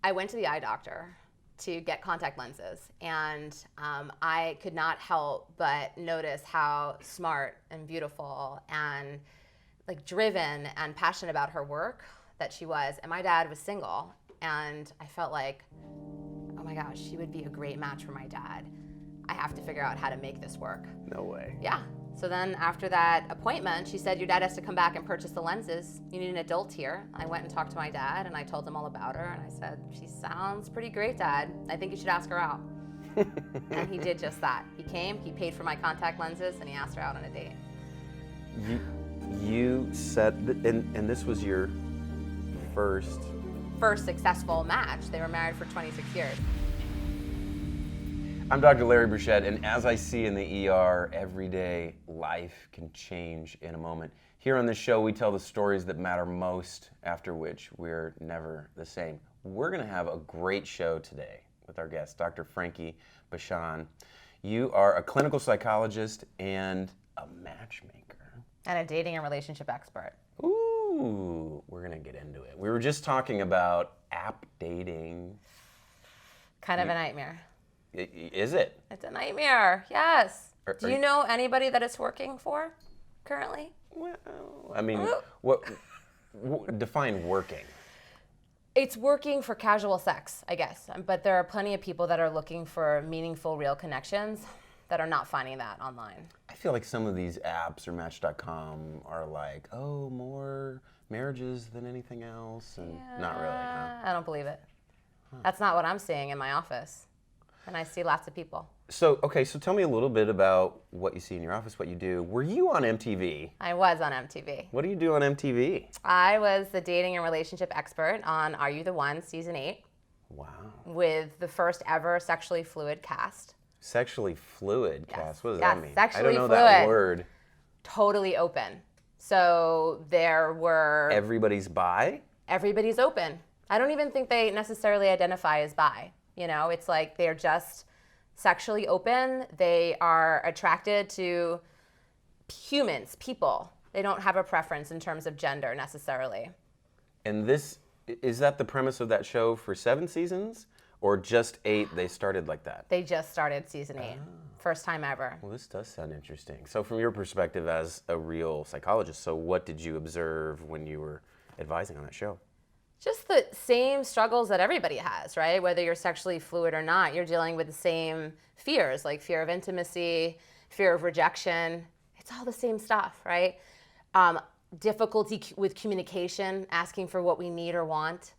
I went to the eye doctor to get contact lenses, and I could not help but notice how smart and beautiful and like driven and passionate about her work that she was. And my dad was single, and I felt like, oh my gosh, she would be a great match for my dad. I have to figure out how to make this work. No way. Yeah. So then after that appointment, she said, your dad has to come back and purchase the lenses. You need an adult here. I went and talked to my dad, and I told him all about her, and I said, she sounds pretty great, Dad. I think you should ask her out. And he did just that. He came, he paid for my contact lenses, and he asked her out on a date. You said, and this was your first successful match. They were married for 26 years. I'm Dr. Larry Burchett, and as I see in the ER, every day life can change in a moment. Here on this show, we tell the stories that matter most, after which we're never the same. We're going to have a great show today with our guest, Dr. Frankie Bashan. You are a clinical psychologist and a matchmaker. And a dating and relationship expert. Ooh, we're going to get into it. We were just talking about app dating. Kind of a nightmare. Is it? It's a nightmare, yes. Do you you know anybody that it's working for currently? Well, I mean, what define working? It's working for casual sex, I guess. But there are plenty of people that are looking for meaningful, real connections that are not finding that online. I feel like some of these apps or Match.com are like, oh, more marriages than anything else, and not really, huh? I don't believe it. That's not what I'm seeing in my office. And I see lots of people. So tell me a little bit about what you see in your office, what you do. Were you on MTV? I was on MTV. What do you do on MTV? I was the dating and relationship expert on Are You the One, Season 8. Wow. With the first ever sexually fluid cast. Sexually fluid cast? What does Yes, that mean? sexually I don't know fluid. that word. Totally open. So there were... Everybody's bi? Everybody's open. I don't even think they necessarily identify as bi. You know, it's like they're just sexually open. They are attracted to humans, people. They don't have a preference in terms of gender necessarily. And is that the premise of that show for 7 seasons? Or just 8, they started like that? They just started season 8. First time ever. Well, this does sound interesting. So from your perspective as a real psychologist, so what did you observe when you were advising on that show? Just the same struggles that everybody has, right? Whether you're sexually fluid or not, you're dealing with the same fears, like fear of intimacy, fear of rejection. It's all the same stuff, right? Difficulty with communication, asking for what we need or want.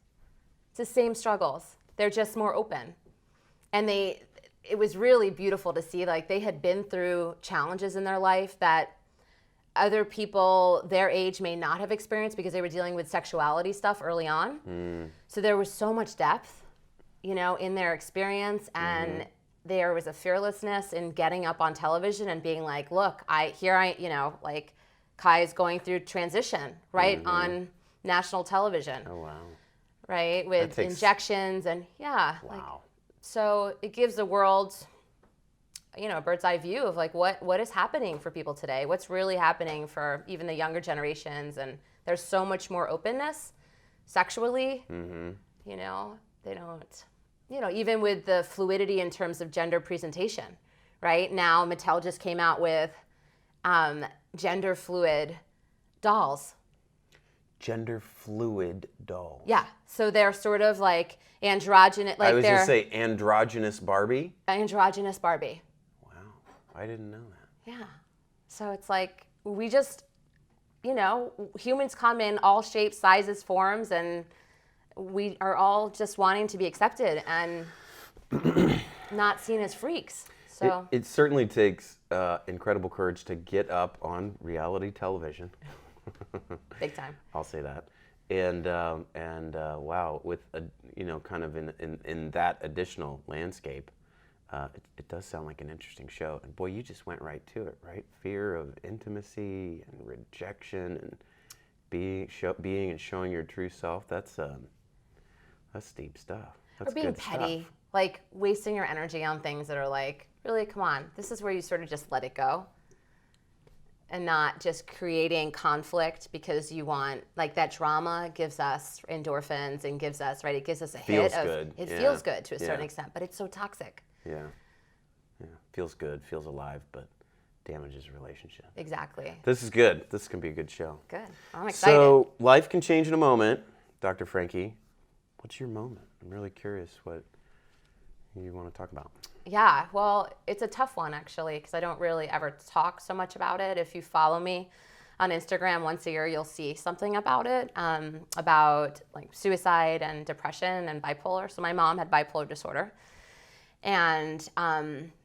It's the same struggles. They're just more open. And it was really beautiful to see, like they had been through challenges in their life that other people their age may not have experienced because they were dealing with sexuality stuff early on. So there was so much depth, you know, in their experience, and there was a fearlessness in getting up on television and being like, look, you know, like Kai is going through transition, right, on national television. Oh, wow. Right, with injections and Wow. Like, so it gives the world, you know, a bird's eye view of like what is happening for people today, what's really happening for even the younger generations, and there's so much more openness sexually. You know, they don't, you know, even with the fluidity in terms of gender presentation, right? Now Mattel just came out with gender fluid dolls. Gender fluid dolls. Yeah, so they're sort of like androgynous. Like I was going to say androgynous Barbie. Androgynous Barbie. Wow, I didn't know that. Yeah, so it's like we just, you know, humans come in all shapes, sizes, forms, and we are all just wanting to be accepted and not seen as freaks. So it certainly takes incredible courage to get up on reality television. Big time. I'll say that, and wow, with you know, kind of in that additional landscape, it does sound like an interesting show. And boy, you just went right to it, right? Fear of intimacy and rejection and being and showing your true self. That's deep stuff. That's or being good petty, stuff. like wasting your energy on things that are like, really, come on, this is where you sort of just let it go. and not just creating conflict because you want, like, that drama gives us endorphins and gives us, right? It gives us a hit of, it feels good to a certain extent, but it's so toxic. Yeah. Yeah. Feels good, feels alive, but damages a relationship. Exactly. This is good. This can be a good show. Good. I'm excited. So, life can change in a moment. Dr. Frankie, what's your moment? I'm really curious what you want to talk about. Yeah, well, it's a tough one, actually, because I don't really ever talk so much about it. If you follow me on Instagram once a year, you'll see something about it, about like suicide and depression and bipolar. So my mom had bipolar disorder. And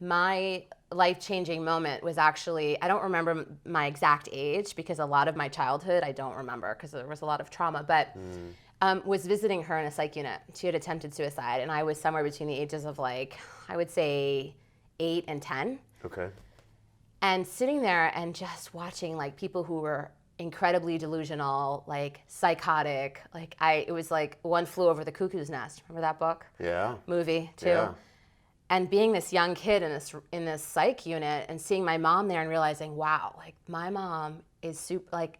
my life-changing moment was actually, I don't remember my exact age because a lot of my childhood I don't remember because there was a lot of trauma, but was visiting her in a psych unit. She had attempted suicide, and I was somewhere between the ages of, like, I would say 8 and 10. Okay. And sitting there and just watching, like, people who were incredibly delusional, like psychotic, like it was like One Flew Over the Cuckoo's Nest. Remember that book? Yeah. Movie too. Yeah. And being this young kid in this psych unit and seeing my mom there and realizing, wow, like my mom is like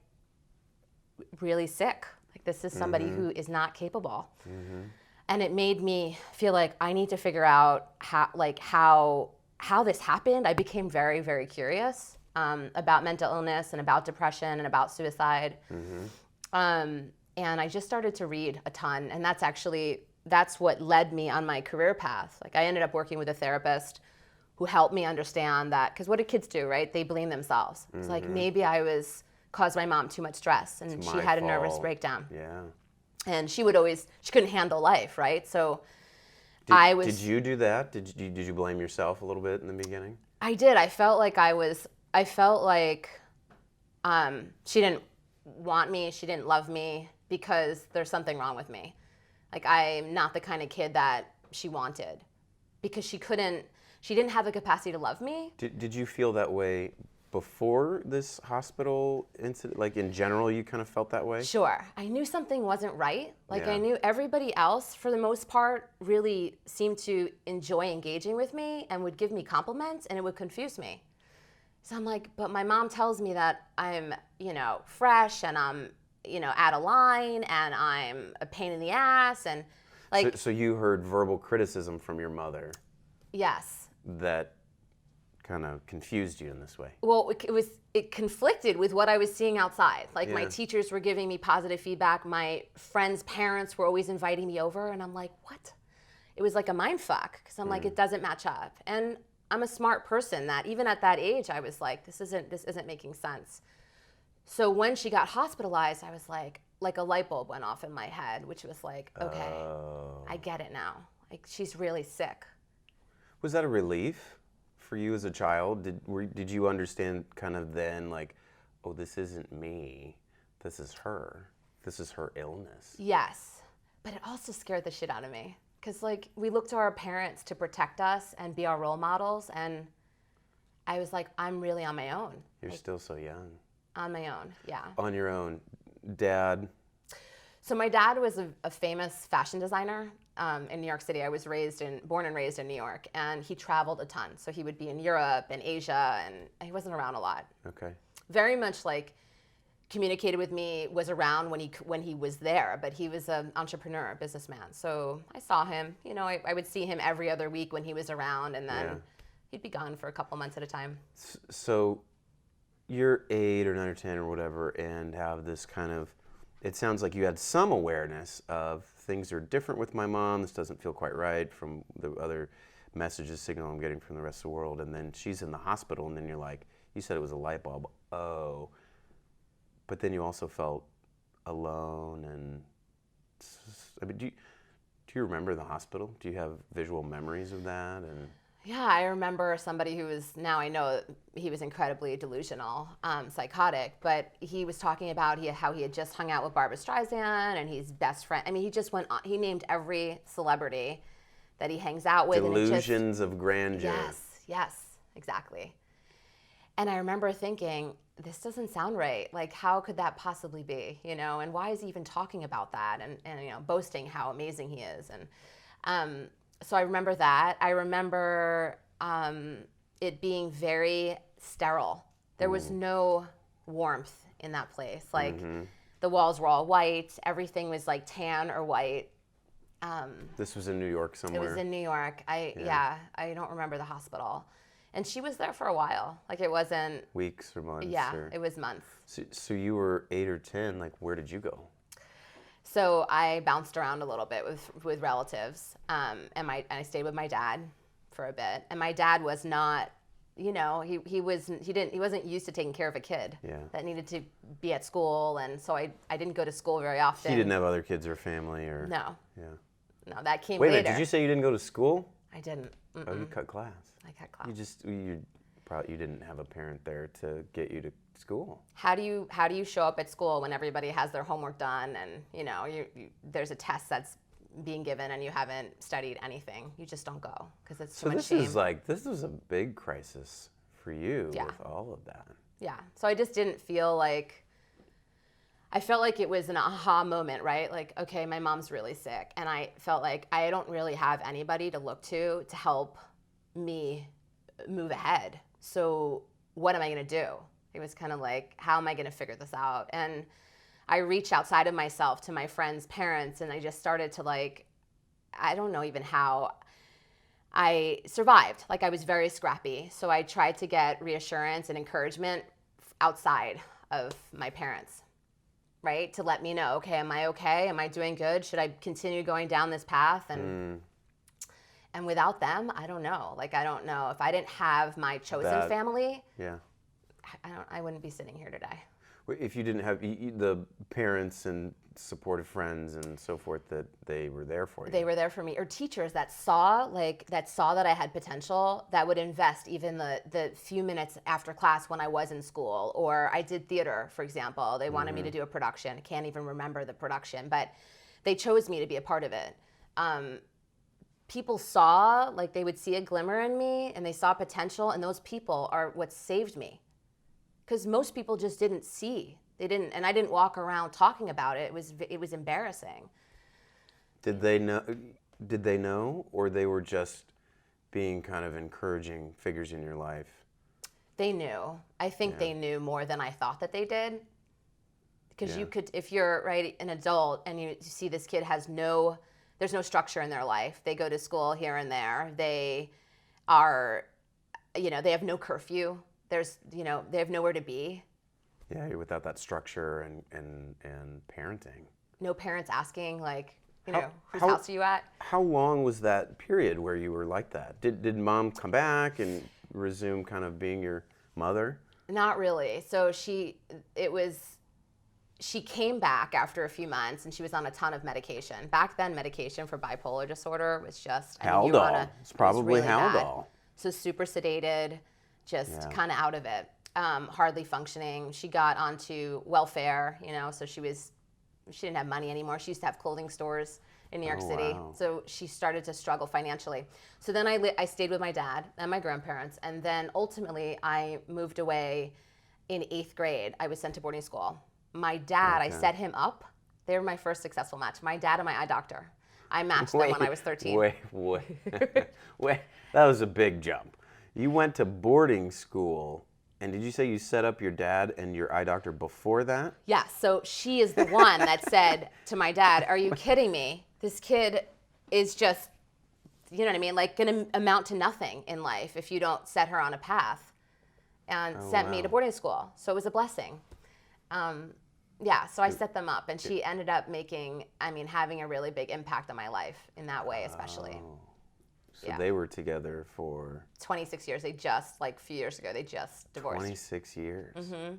really sick. Like this is somebody who is not capable. And it made me feel like I need to figure out how this happened. I became very, very curious about mental illness and about depression and about suicide. And I just started to read a ton. And that's what led me on my career path. Like I ended up working with a therapist who helped me understand that, because what do kids do, right? They blame themselves. It's like maybe caused my mom too much stress and she had a nervous breakdown. Yeah. And she couldn't handle life, right? So Did you do that? Did you blame yourself a little bit in the beginning? I did. I felt like she didn't want me, she didn't love me because there's something wrong with me. Like I'm not the kind of kid that she wanted because she didn't have the capacity to love me. Did you feel that way before this hospital incident? Like in general, you kind of felt that way? Sure. I knew something wasn't right. Like Yeah. I knew everybody else, for the most part, really seemed to enjoy engaging with me and would give me compliments, and it would confuse me. So I'm like, but my mom tells me that I'm, fresh and I'm, out of line and I'm a pain in the ass and like. So you heard verbal criticism from your mother. Yes. That kind of confused you in this way. Well, it conflicted with what I was seeing outside. Like my Yeah. teachers were giving me positive feedback. My friends' parents were always inviting me over, and I'm like, what? It was like a mind fuck because I'm like, it doesn't match up. And I'm a smart person that even at that age, I was like, this isn't making sense. So when she got hospitalized, I was like a light bulb went off in my head, which was like, okay, I get it now. Like she's really sick. Was that a relief for you as a child? Did you understand kind of then, like, oh, this isn't me, this is her illness? Yes, but it also scared the shit out of me because like we look to our parents to protect us and be our role models, and I was like, I'm really on my own. You're still so young. On my own, yeah. On your own. Dad? So my dad was a famous fashion designer in New York City. I was born and raised in New York, and he traveled a ton. So he would be in Europe and Asia, and he wasn't around a lot. Okay. Very much like communicated with me, was around when he was there, but he was an entrepreneur, a businessman. So I saw him. I would see him every other week when he was around, and then he'd be gone for a couple months at a time. So you're 8 or 9 or 10 or whatever, and have this kind of, it sounds like you had some awareness of things are different with my mom, this doesn't feel quite right from the other messages, signal I'm getting from the rest of the world, and then she's in the hospital, and then you're like, you said it was a light bulb, oh. But then you also felt alone, and I mean, do you remember the hospital? Do you have visual memories of that? And yeah, I remember somebody who was, now I know he was incredibly delusional, psychotic, but he was talking about how he had just hung out with Barbra Streisand and he's best friend. I mean, he just went on, he named every celebrity that he hangs out with. Delusions of grandeur. Yes, exactly. And I remember thinking, this doesn't sound right. Like, how could that possibly be, and why is he even talking about that and boasting how amazing he is? And so I remember that. I remember it being very sterile. There was no warmth in that place. Like the walls were all white. Everything was like tan or white. This was in New York somewhere. It was in New York. I don't remember the hospital. And she was there for a while. Like it wasn't weeks or months. Yeah, it was months. So you were 8 or 10. Like where did you go? So I bounced around a little bit with relatives, and I stayed with my dad for a bit. And my dad was not, he wasn't used to taking care of a kid that needed to be at school, and so I didn't go to school very often. He didn't have other kids or family, or no. Yeah. No, that came later. Wait a minute, did you say you didn't go to school? I didn't. Oh, you cut class. I cut class. You didn't have a parent there to get you to school. How do you show up at school when everybody has their homework done, and there's a test that's being given and you haven't studied anything? You just don't go because it's too much shame. This was a big crisis for you with all of that. Yeah. So I just didn't feel like. I felt like it was an aha moment, right? Like, okay, my mom's really sick, and I felt like I don't really have anybody to look to help me move ahead. So what am I going to do? It was kind of like, how am I going to figure this out? And I reached outside of myself to my friends' parents, and I just started to I don't know even how I survived. Like I was very scrappy. So I tried to get reassurance and encouragement outside of my parents, right? To let me know, okay, am I okay? Am I doing good? Should I continue going down this path? And without them, I don't know. Like, I don't know. If I didn't have my chosen family, I wouldn't be sitting here today. If you didn't have the parents and supportive friends and so forth, that they were there for you. They were there for me. Or teachers that saw that I had potential, that would invest even the few minutes after class when I was in school. Or I did theater, for example. They wanted me to do a production. I can't even remember the production, but they chose me to be a part of it. People saw, they would see a glimmer in me, and they saw potential, and those people are what saved me. Because most people just didn't see. They didn't, and I didn't walk around talking about it. It was embarrassing. Did they know, or they were just being kind of encouraging figures in your life? They knew. I think they knew more than I thought that they did. Because you could, if you're an adult and you see this kid there's no structure in their life. They go to school here and there. They are, they have no curfew. They have nowhere to be. Yeah, you're without that structure and parenting. No parents asking, whose house are you at? How long was that period where you were like that? Did mom come back and resume kind of being your mother? Not really. So she came back after a few months, and she was on a ton of medication. Back then, medication for bipolar disorder was just Haldol. It's probably really Haldol. So super sedated, just kind of out of it, hardly functioning. She got onto welfare, so she didn't have money anymore. She used to have clothing stores in New York City. Wow. So she started to struggle financially. So then I stayed with my dad and my grandparents, and then ultimately I moved away in 8th grade. I was sent to boarding school. My dad, I set him up. They were my first successful match. My dad and my eye doctor. I matched them when I was 13. Wait. That was a big jump. You went to boarding school, and did you say you set up your dad and your eye doctor before that? Yeah, so she is the one that said to my dad, are you kidding me? This kid is just, you know what I mean, going to amount to nothing in life if you don't set her on a path, and sent me to boarding school. So it was a blessing. So I set them up, and she ended up having a really big impact on my life in that way, especially. So they were together for 26 years. They just, a few years ago, they just divorced. 26 years. Mm-hmm.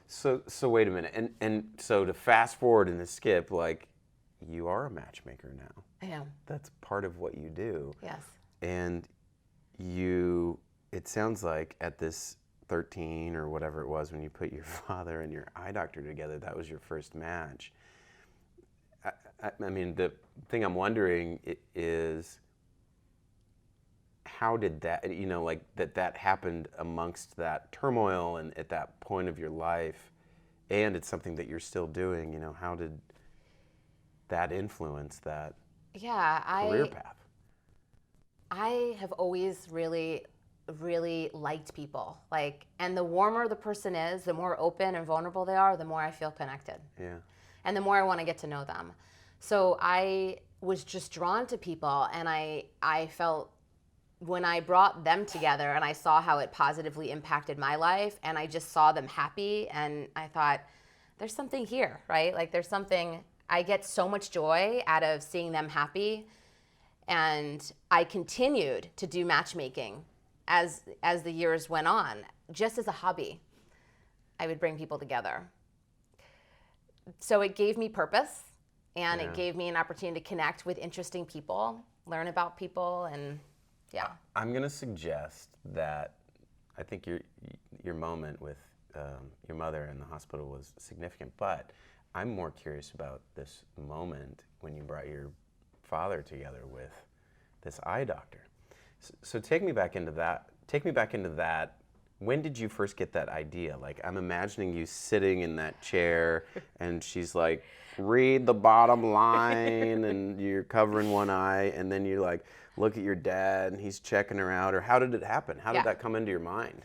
So wait a minute. And so to fast forward and to skip, you are a matchmaker now. I am. That's part of what you do. Yes. And it sounds like at this 13 or whatever it was when you put your father and your eye doctor together, that was your first match. The thing I'm wondering is, how did that, that happened amongst that turmoil and at that point of your life, and it's something that you're still doing, how did that influence that career path? I have always really really liked people. Like, and the warmer the person is, the more open and vulnerable they are, the more I feel connected. Yeah. And the more I want to get to know them. So I was just drawn to people, and I felt when I brought them together and I saw how it positively impacted my life, and I just saw them happy, and I thought, there's something here, right? Like, there's something, I get so much joy out of seeing them happy. And I continued to do matchmaking as the years went on, just as a hobby. I would bring people together. So it gave me purpose, and it gave me an opportunity to connect with interesting people, learn about people, and yeah. I'm going to suggest that I think your moment with your mother in the hospital was significant, but I'm more curious about this moment when you brought your father together with this eye doctor. So take me back into that. Take me back into that. When did you first get that idea? Like, I'm imagining you sitting in that chair and she's like, read the bottom line, and you're covering one eye, and then you like look at your dad and he's checking her out. Or how did it happen? How did that come into your mind?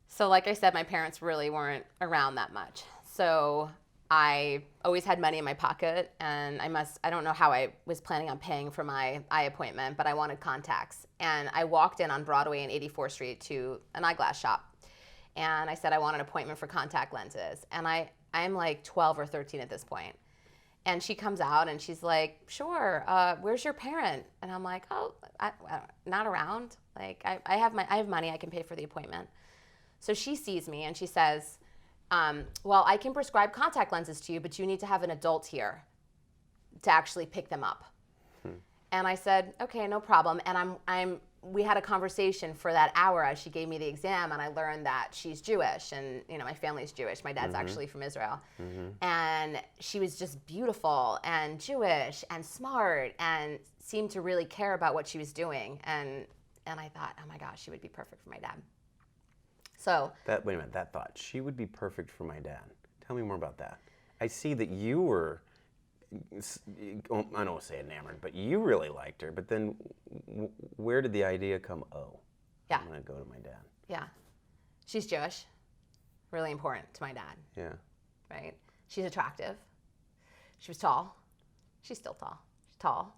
So like I said, my parents really weren't around that much. So I always had money in my pocket, and I don't know how I was planning on paying for my eye appointment, but I wanted contacts. And I walked in on Broadway and 84th Street to an eyeglass shop. And I said I want an appointment for contact lenses. And I'm like 12 or 13 at this point. And she comes out and she's like, sure, where's your parent? And I'm like, oh, not around. Like, I have money, I can pay for the appointment. So she sees me and she says, well, I can prescribe contact lenses to you, but you need to have an adult here to actually pick them up. And I said, okay, no problem. And we had a conversation for that hour as she gave me the exam, and I learned that she's Jewish, and my family's Jewish. My dad's actually from Israel. And she was just beautiful and Jewish and smart and seemed to really care about what she was doing. And I thought, oh my gosh, she would be perfect for my dad. So wait a minute, that thought, she would be perfect for my dad. Tell me more about that. I see that you were, I don't want to say enamored, but you really liked her. But then where did the idea come, I'm going to go to my dad? Yeah. She's Jewish. Really important to my dad. Yeah. Right? She's attractive. She was tall. She's still tall. She's tall.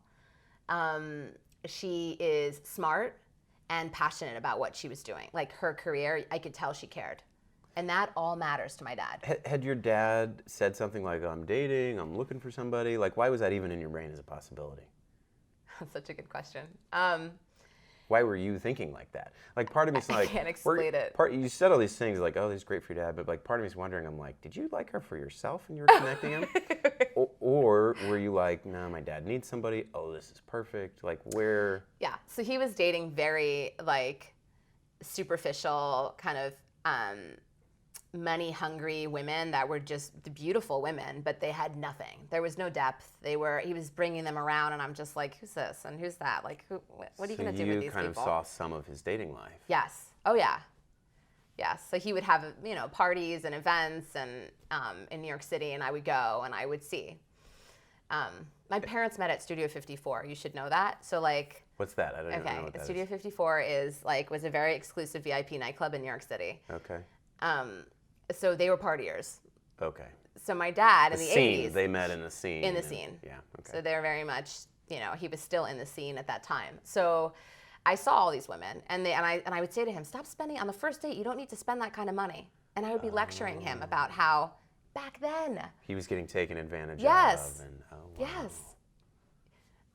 She is smart and passionate about what she was doing. Like, her career, I could tell she cared. And that all matters to my dad. Had your dad said something like, I'm dating, I'm looking for somebody? Like, why was that even in your brain as a possibility? That's such a good question. Why were you thinking like that? Like, part of me's like, I can't explain it. You said all these things like, oh, this is great for your dad, but like, part of me's wondering, I'm like, did you like her for yourself and you were connecting him? Or were you like, no, my dad needs somebody. Oh, this is perfect. Like, where? Yeah. So he was dating very like superficial kind of money-hungry women that were just the beautiful women, but they had nothing. There was no depth. He was bringing them around, and I'm just like, who's this and who's that? Like, what are you going to do with these people? So you kind of saw some of his dating life. Yes. Oh yeah. Yes. So he would have parties and events and in New York City, and I would go and I would see. My parents met at Studio 54. You should know that. So like. What's that? I don't even know what that Studio is. 54 was a very exclusive VIP nightclub in New York City. Okay. So they were partiers. Okay. So my dad in the 80s. They met in the scene. In the scene. Yeah. Okay. So they're very much, he was still in the scene at that time. So I saw all these women, and I would say to him, stop spending on the first date. You don't need to spend that kind of money. And I would be lecturing him about how back then he was getting taken advantage of. Yes. And, wow. Yes.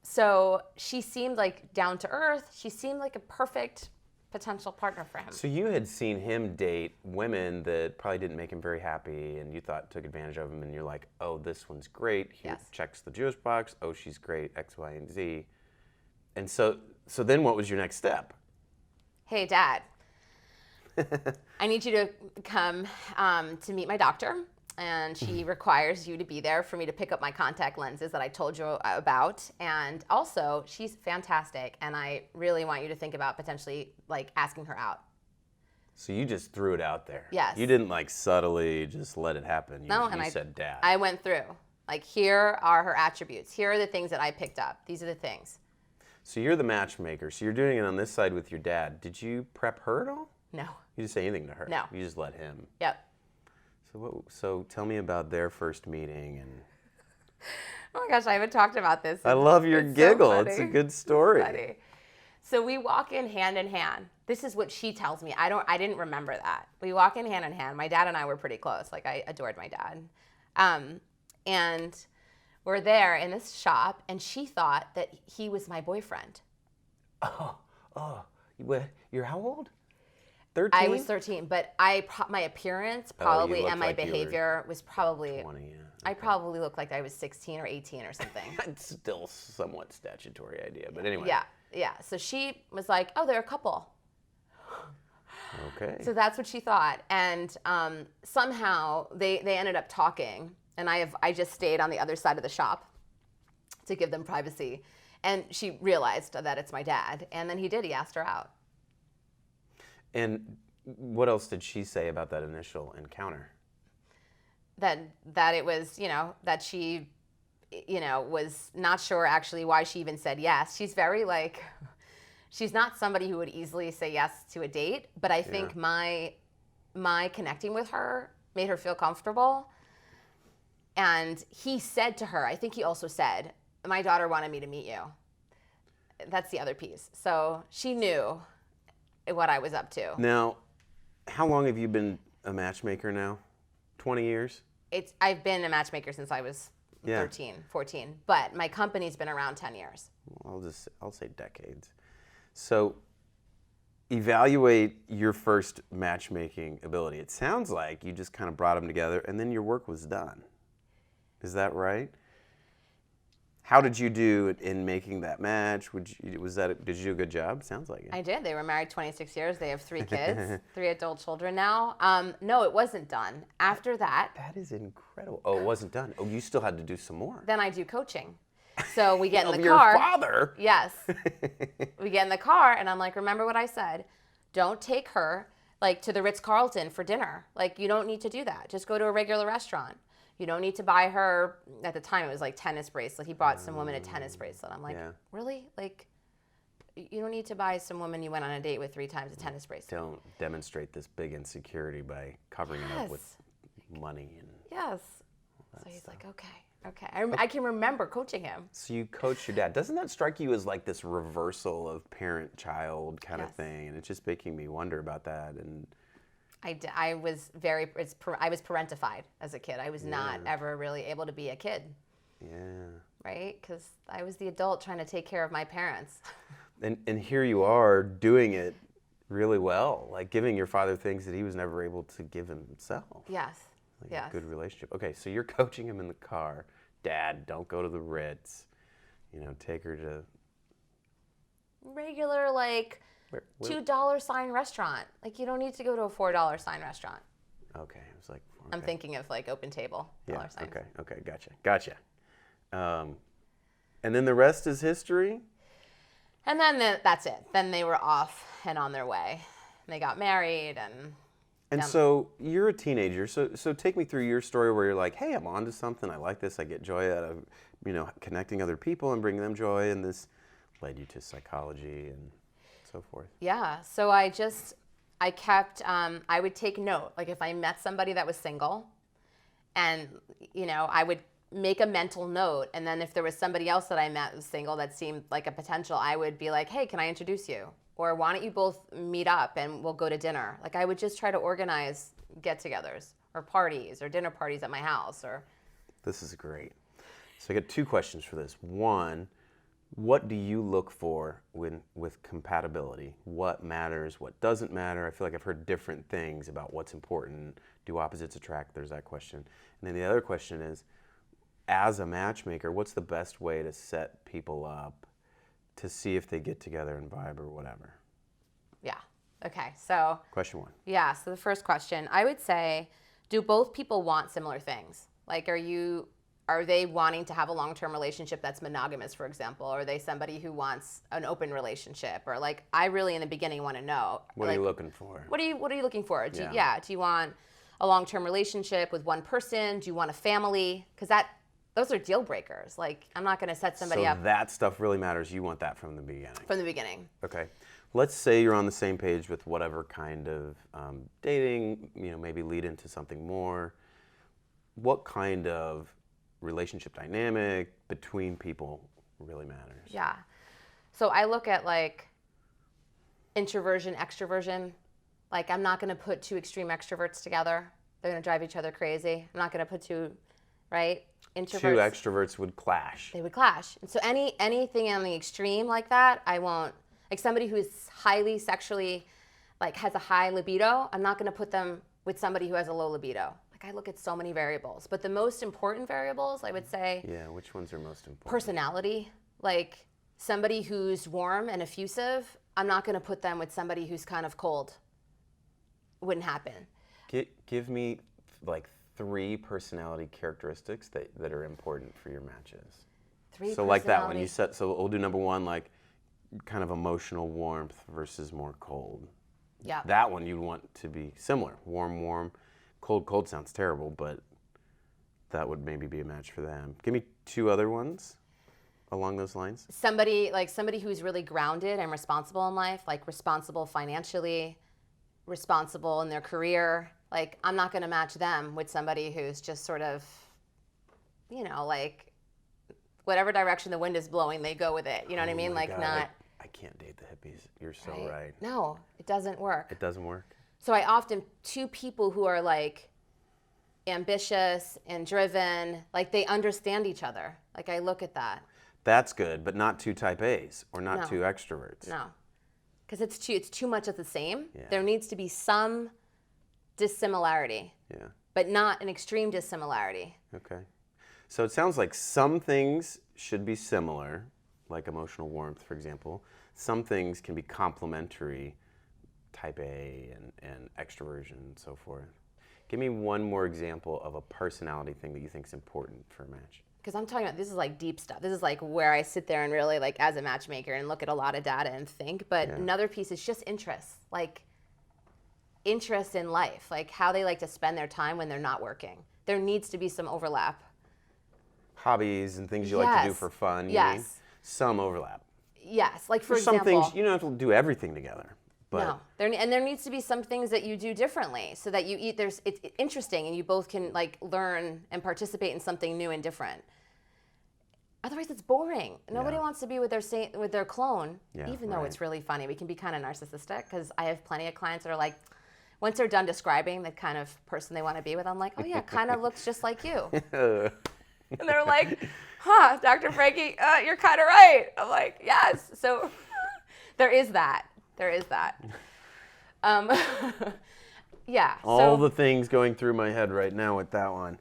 So she seemed like down to earth. She seemed like a perfect potential partner for him. So you had seen him date women that probably didn't make him very happy, and you thought took advantage of him, and you're like, oh, this one's great. He checks the Jewish box. Oh, she's great, X, Y, and Z. And so then what was your next step? Hey, Dad, I need you to come to meet my doctor, and she requires you to be there for me to pick up my contact lenses that I told you about. And also, she's fantastic, and I really want you to think about potentially like asking her out. So you just threw it out there. Yes. You didn't like subtly just let it happen. You said Dad. I went through. Like, here are her attributes. Here are the things that I picked up. These are the things. So you're the matchmaker. So you're doing it on this side with your dad. Did you prep her at all? No. You didn't say anything to her. No. You just let him. Yep. So tell me about their first meeting and. Oh my gosh, I haven't talked about this. I love your giggle. It's a good story. It's funny. So we walk in hand. This is what she tells me. I didn't remember that. We walk in hand. My dad and I were pretty close. Like, I adored my dad. And we're there in this shop, and she thought that he was my boyfriend. Oh. You're how old? 13? I was 13, but my appearance probably and my behavior was probably 20, yeah. I probably looked like I was 16 or 18 or something. It's still somewhat statutory idea, but anyway. Yeah. So she was like, "Oh, they're a couple." Okay. So that's what she thought, and somehow they ended up talking, and I just stayed on the other side of the shop to give them privacy, and she realized that it's my dad, and then he asked her out. And what else did she say about that initial encounter? That it was, that she, was not sure actually why she even said yes. She's very she's not somebody who would easily say yes to a date, but I think my connecting with her made her feel comfortable. And he said to her, I think he also said, my daughter wanted me to meet you. That's the other piece. So she knew what I was up to. Now, how long have you been a matchmaker now? 20 years? I've been a matchmaker since I was 13, 14, but my company's been around 10 years. I'll say decades. So evaluate your first matchmaking ability. It sounds like you just kind of brought them together and then your work was done. Is that right? How did you do in making that match? Did you do a good job? Sounds like it. I did. They were married 26 years. They have 3 kids, 3 adult children now. No, it wasn't done. After that. That is incredible. Oh, it wasn't done. Oh, you still had to do some more. Then I do coaching. So we get in the your car. Your father? Yes. We get in the car and I'm like, remember what I said? Don't take her to the Ritz-Carlton for dinner. You don't need to do that. Just go to a regular restaurant. You don't need to buy her, at the time it was tennis bracelet. He bought some woman a tennis bracelet. I'm like, really? You don't need to buy some woman you went on a date with 3 times a tennis bracelet. Don't demonstrate this big insecurity by covering it up with money. Yes. So he's like, okay. I can remember coaching him. So you coached your dad. Doesn't that strike you as this reversal of parent-child kind of thing? And it's just making me wonder about that. And I was parentified as a kid. I was not ever really able to be a kid. Yeah. Right? Because I was the adult trying to take care of my parents. And here you are doing it really well, giving your father things that he was never able to give himself. Yes. A good relationship. Okay, so you're coaching him in the car. Dad, don't go to the Ritz. Take her to regular $2 sign restaurant. You don't need to go to a $4 sign restaurant. Okay, it was I'm thinking of open table dollar signs. Okay, gotcha. And then the rest is history? And then that's it. Then they were off and on their way. They got married and so you're a teenager. So take me through your story where you're like, hey, I'm onto something. I like this. I get joy out of connecting other people and bringing them joy. And this led you to psychology and so forth. Yeah. So I kept, I would take note. If I met somebody that was single and, I would make a mental note. And then if there was somebody else that I met was single that seemed like a potential, I would be like, hey, can I introduce you? Or why don't you both meet up and we'll go to dinner? I would just try to organize get-togethers or parties or dinner parties at my house. This is great. So I got 2 questions for this. One, what do you look for with compatibility? What matters? What doesn't matter? I feel like I've heard different things about what's important. Do opposites attract? There's that question. And then the other question is, as a matchmaker, what's the best way to set people up to see if they get together and vibe or whatever? Yeah. Okay. So. Question 1. Yeah. So the first question, I would say, do both people want similar things? Are they wanting to have a long-term relationship that's monogamous, for example? Or are they somebody who wants an open relationship? Or I really in the beginning want to know. What are you looking for? What are you looking for? Do you want a long-term relationship with one person? Do you want a family? Because those are deal breakers. Like, I'm not going to set somebody so up that stuff really matters. You want that from the beginning. from the beginning. Okay. Let's say you're on the same page with whatever kind of dating, maybe lead into something more. What kind of relationship dynamic between people really matters? Yeah. So I look at like introversion, extroversion. Like, I'm not going to put two extreme extroverts together. They're going to drive each other crazy. I'm not going to put two, right? Introverts. Two extroverts would clash. They would clash. And so anything on the extreme like that, I won't. Like, somebody who is highly sexually, like, has a high libido, I'm not going to put them with somebody who has a low libido. Like, I look at so many variables. But the most important variables, I would say. Yeah, which ones are most important? Personality. Like, somebody who's warm and effusive, I'm not going to put them with somebody who's kind of cold. Wouldn't happen. Give me like 3 personality characteristics that are important for your matches. 3 So like that one you said. So we'll do number 1, like kind of emotional warmth versus more cold. Yeah. That one you'd want to be similar. Warm, warm. Cold, cold sounds terrible, but that would maybe be a match for them. Give me 2 other ones along those lines. Somebody who's really grounded and responsible in life, like responsible financially, responsible in their career. Like, I'm not going to match them with somebody who's just sort of, like, whatever direction the wind is blowing, they go with it. You know what I mean? Like, God, not. I can't date the hippies. You're so right. No, it doesn't work. It doesn't work. So I often, 2 people who are like ambitious and driven, like, they understand each other. Like, I look at that. That's good, but not 2 type A's or not No. 2 extroverts. No, because it's too much of the same. Yeah. There needs to be some dissimilarity, Yeah. but not an extreme dissimilarity. Okay. So it sounds like some things should be similar, like emotional warmth, for example. Some things can be complementary, type A and extroversion and so forth. Give me one more example of a personality thing that you think is important for a match. Because I'm talking about, this is like deep stuff. This is like where I sit there and really, like, as a matchmaker and look at a lot of data and think. But another piece is just interests, like interest in life, like how they like to spend their time when they're not working. There needs to be some overlap. Hobbies and things you like to do for fun. You mean? Some overlap. Yes, like for There's example. some things you don't have to do everything together. But No, there needs to be some things that you do differently so that you eat. It's interesting and you both can like learn and participate in something new and different. Otherwise, it's boring. Nobody wants to be with their clone, even though it's really funny. We can be kind of narcissistic because I have plenty of clients that are like, once they're done describing the kind of person they want to be with, I'm like, oh yeah, kind of looks just like you. And they're like, huh, Dr. Frankie, you're kind of right. I'm like, yes. So there is that. Yeah. All the things going through my head right now with that one.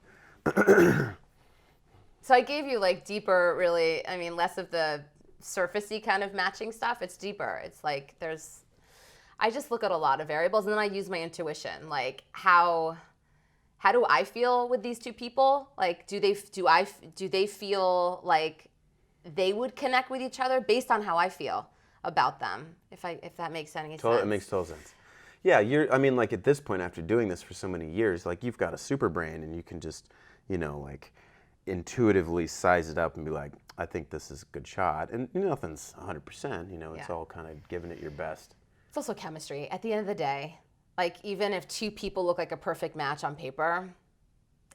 So I gave you like deeper, really, I mean, less of the surfacey kind of matching stuff. It's deeper. It's like I just look at a lot of variables and then I use my intuition. Like how do I feel with these 2 people? Like, do they feel like they would connect with each other based on how I feel about them? If that makes any sense. It makes total sense. Yeah, like at this point, after doing this for so many years, like you've got a super brain and you can just, like intuitively size it up and be like, I think this is a good shot. And nothing's 100%, it's all kind of giving it your best. It's also chemistry. At the end of the day, like even if 2 people look like a perfect match on paper,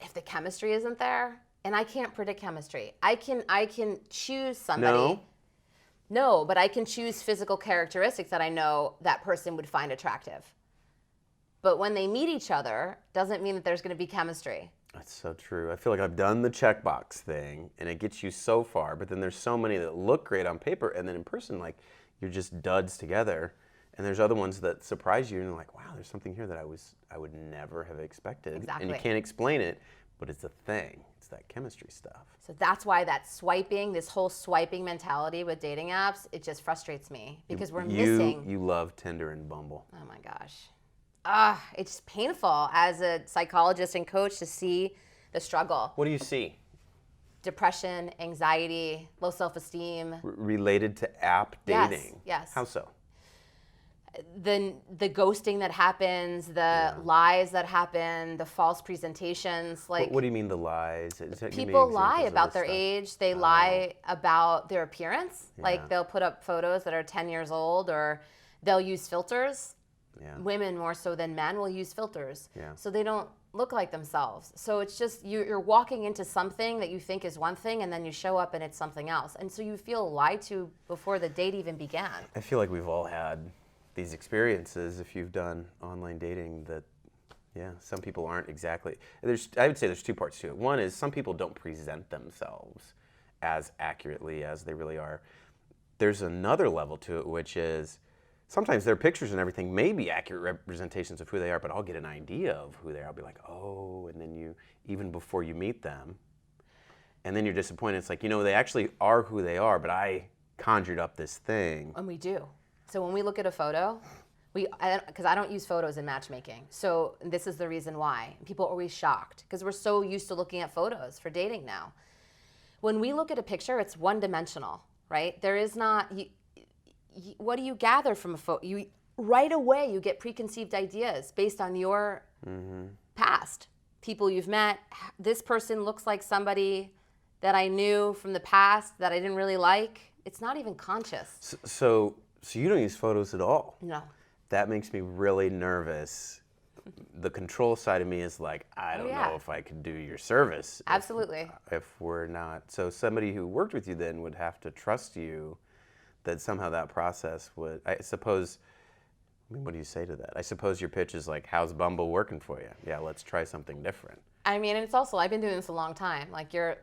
if the chemistry isn't there, and I can't predict chemistry, I can choose somebody. No, but I can choose physical characteristics that I know that person would find attractive. But when they meet each other, doesn't mean that there's going to be chemistry. That's so true. I feel like I've done the checkbox thing, and it gets you so far, but then there's so many that look great on paper, and then in person, like, you're just duds together. And there's other ones that surprise you, and you're like, wow, there's something here that I would never have expected. Exactly. And you can't explain it, but it's a thing. It's that chemistry stuff. So that's why this whole swiping mentality with dating apps, it just frustrates me because we're missing. You love Tinder and Bumble. Oh my gosh. It's painful as a psychologist and coach to see the struggle. What do you see? Depression, anxiety, low self-esteem. Related to app dating? Yes. How so? the ghosting that happens, the lies that happen, the false presentations. Like, what do you mean the lies? Give me people lie examples of about this their stuff. age. They lie about their appearance. Yeah. Like, they'll put up photos that are 10 years old, or they'll use filters. Yeah. Women more so than men will use filters. Yeah. So they don't look like themselves. So it's just you're walking into something that you think is one thing, and then you show up and it's something else. And so you feel lied to before the date even began. I feel like we've all had these experiences if you've done online dating that, yeah, some people aren't exactly. I would say there's two parts to it. One is some people don't present themselves as accurately as they really are. There's another level to it, which is sometimes their pictures and everything may be accurate representations of who they are, but I'll get an idea of who they are. I'll be like, oh, and then you, even before you meet them, and then you're disappointed. It's like, they actually are who they are, but I conjured up this thing. And we do. So when we look at a photo, because I don't use photos in matchmaking. So this is the reason why. People are always shocked because we're so used to looking at photos for dating now. When we look at a picture, it's one-dimensional, right? There is not, what do you gather from a photo? Right away, you get preconceived ideas based on your past. People you've met. This person looks like somebody that I knew from the past that I didn't really like. It's not even conscious. So you don't use photos at all? No. That makes me really nervous. The control side of me is like, I don't know if I could do your service. Absolutely. If we're not. So somebody who worked with you then would have to trust you that somehow that process would, I suppose, what do you say to that? I suppose your pitch is like, how's Bumble working for you? Yeah, let's try something different. I mean, and it's also, I've been doing this a long time. Like, you're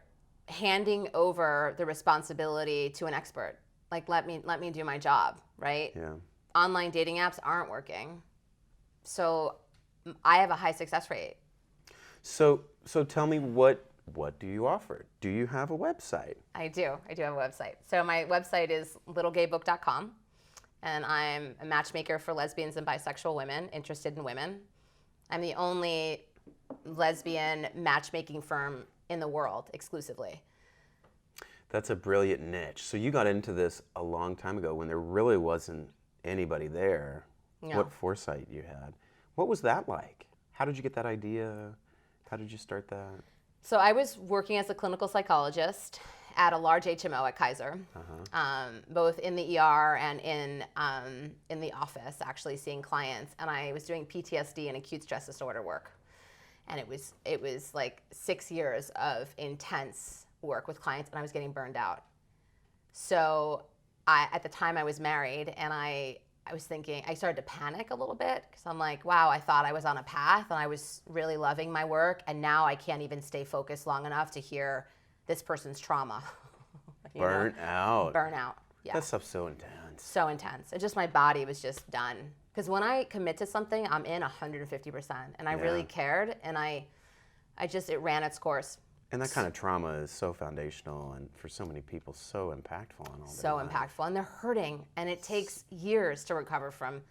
handing over the responsibility to an expert. Like, let me do my job, right? Yeah. Online dating apps aren't working. So I have a high success rate. So tell me, what do you offer? Do you have a website? I do have a website. So my website is littlegaybook.com, and I'm a matchmaker for lesbians and bisexual women interested in women. I'm the only lesbian matchmaking firm in the world exclusively. That's a brilliant niche. So you got into this a long time ago when there really wasn't anybody there. No. What foresight you had. What was that like? How did you get that idea? How did you start that? So I was working as a clinical psychologist at a large HMO at Kaiser, both in the ER and in the office, actually seeing clients. And I was doing PTSD and acute stress disorder work. And it was like 6 years of intense work with clients, and I was getting burned out. So at the time I was married, and I was thinking, I started to panic a little bit because I'm like, wow, I thought I was on a path and I was really loving my work, and now I can't even stay focused long enough to hear this person's trauma. Burnout. Yeah. That stuff's so intense. So intense. And just my body was just done. Because when I commit to something, I'm in 150%. And I really cared, and it ran its course. And that kind of trauma is so foundational and for so many people so impactful on all So impactful. And they're hurting, and it takes years to recover from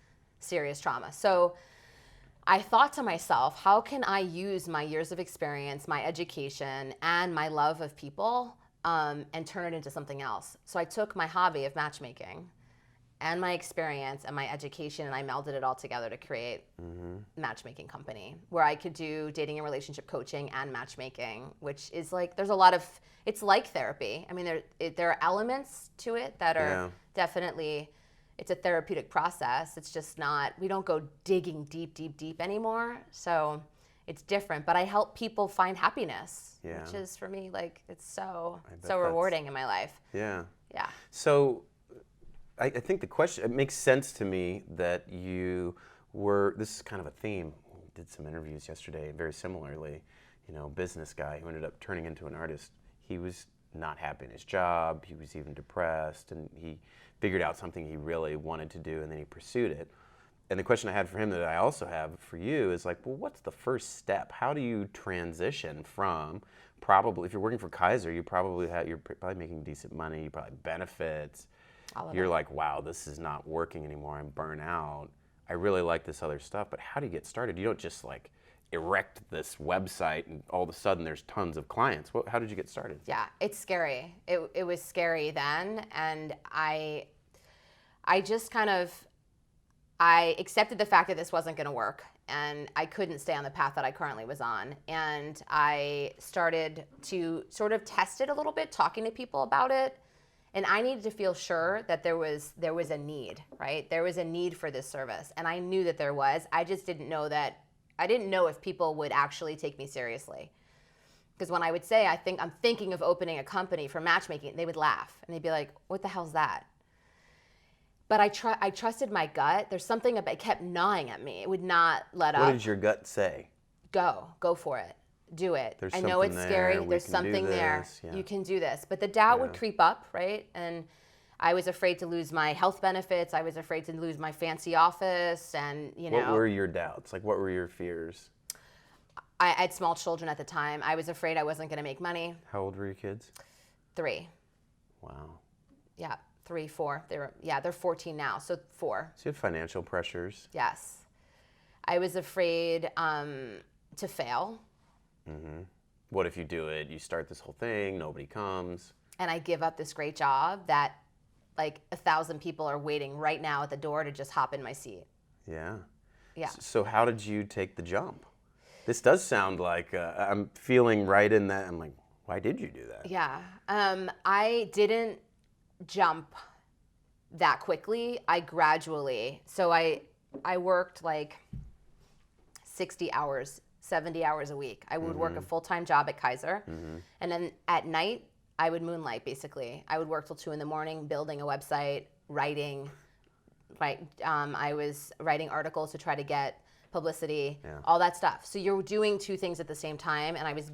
serious trauma. So I thought to myself, how can I use my years of experience, my education, and my love of people and turn it into something else? So I took my hobby of matchmaking and my experience and my education, and I melded it all together to create a matchmaking company where I could do dating and relationship coaching and matchmaking, which is like, there's a lot of, it's like therapy. I mean, there are elements to it that are definitely, it's a therapeutic process. It's just not, we don't go digging deep anymore. So it's different, but I help people find happiness, which is for me, like, it's so rewarding in my life. Yeah. Yeah. So I think the question, it makes sense to me that you were, this is kind of a theme. We did some interviews yesterday, very similarly, business guy who ended up turning into an artist. He was not happy in his job, he was even depressed, and he figured out something he really wanted to do, and then he pursued it. And the question I had for him that I also have for you is like, well, what's the first step? How do you transition from, probably, if you're working for Kaiser, you're probably making decent money, you probably have benefits. You're like, wow, this is not working anymore. I'm burnt out. I really like this other stuff, but how do you get started? You don't just like erect this website and all of a sudden there's tons of clients. How did you get started? Yeah, it's scary. It was scary then, and I just kind of I accepted the fact that this wasn't going to work and I couldn't stay on the path that I currently was on. And I started to sort of test it a little bit, talking to people about it. And I needed to feel sure that there was a need, right? There was a need for this service. And I knew that there was. I just didn't know if people would actually take me seriously. Because when I would say, I'm thinking of opening a company for matchmaking, they would laugh and they'd be like, what the hell's that? But I trusted my gut. There's something about it kept gnawing at me. It would not let up. What did your gut say? Go for it. Do it. There's I know it's something scary. there. There's We can do something there. this. Yeah. You can do this. But the doubt would creep up, right? And I was afraid to lose my health benefits. I was afraid to lose my fancy office, and What were your doubts? Like, what were your fears? I had small children at the time. I was afraid I wasn't going to make money. How old were your kids? 3. Wow. Yeah, 3, 4. They're 14 now, so 4. So you had financial pressures. Yes. I was afraid to fail. Mm-hmm. What if you do it? You start this whole thing, nobody comes. And I give up this great job that like 1,000 people are waiting right now at the door to just hop in my seat. Yeah. Yeah. So how did you take the jump? This does sound like I'm feeling right in that. I'm like, why did you do that? Yeah. I didn't jump that quickly. I gradually. So I worked like 60 hours, 70 hours a week. I would work a full-time job at Kaiser. And then at night, I would moonlight, basically. I would work till 2 a.m, building a website, writing. I was writing articles to try to get publicity, all that stuff. So you're doing 2 things at the same time, and I was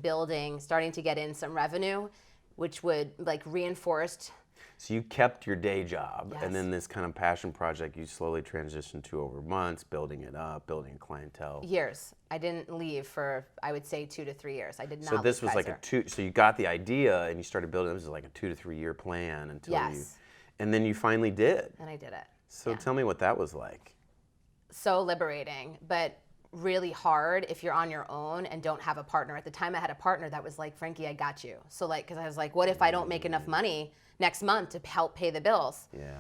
starting to get in some revenue, which would like reinforced. So you kept your day job, Yes. and then this kind of passion project you slowly transitioned to over months, building it up, building a clientele. Years. I didn't leave for, I would say, 2 to 3 years. I did not. So this leave was Kaiser. like so you got the idea and you started building, this was like a 2 to 3 year plan until Yes. and then you finally did. And I did it. So Yeah. tell me what that was like. So liberating, but really hard if you're on your own and don't have a partner. At the time I had a partner that was like, Frankie, I got you. So like, because I was like, what if I don't make enough money next month to help pay the bills? Yeah.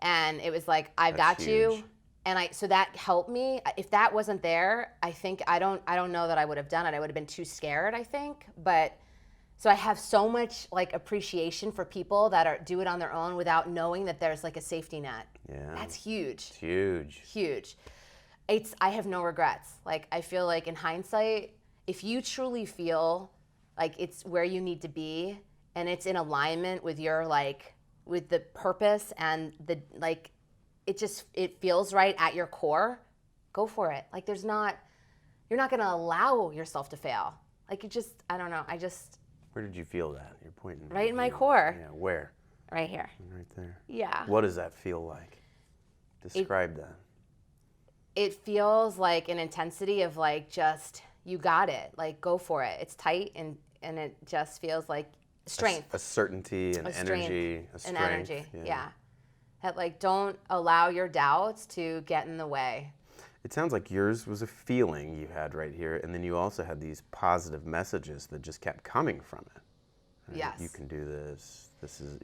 And it was like, I've That's got you. huge. And so that helped me. If that wasn't there, I think I don't know that I would have done it. I would have been too scared, I think. But so I have so much like appreciation for people that do it on their own without knowing that there's like a safety net. Yeah. That's huge. It's huge. Huge. I have no regrets. Like, I feel like in hindsight, if you truly feel like it's where you need to be and it's in alignment with your like with the purpose and the like, it feels right at your core, go for it. Like you're not going to allow yourself to fail. Like I don't know. Where did you feel that? You're pointing. Right in my core. Yeah, where? Right here. Right there. Yeah. What does that feel like? Describe that. It feels like an intensity of like just you got it. Like go for it. It's tight and it just feels like strength. A certainty, an energy, a strength. An energy. Yeah. That like don't allow your doubts to get in the way. It sounds like yours was a feeling you had right here, and then you also had these positive messages that just kept coming from it. Right? Yes. You can do this. This is,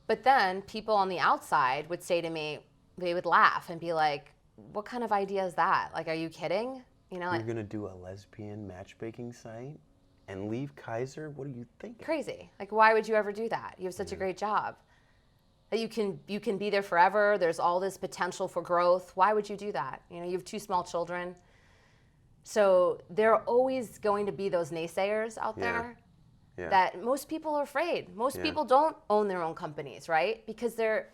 But then people on the outside would say to me, they would laugh and be like, what kind of idea is that? Like, are you kidding? You're going to do a lesbian matchmaking site and leave Kaiser? What are you thinking? Crazy. Like, why would you ever do that? You have such a great job. That you can be there forever. There's all this potential for growth. Why would you do that? You have 2 small children. So there are always going to be those naysayers out there that most people are afraid. Most people don't own their own companies, right? Because they're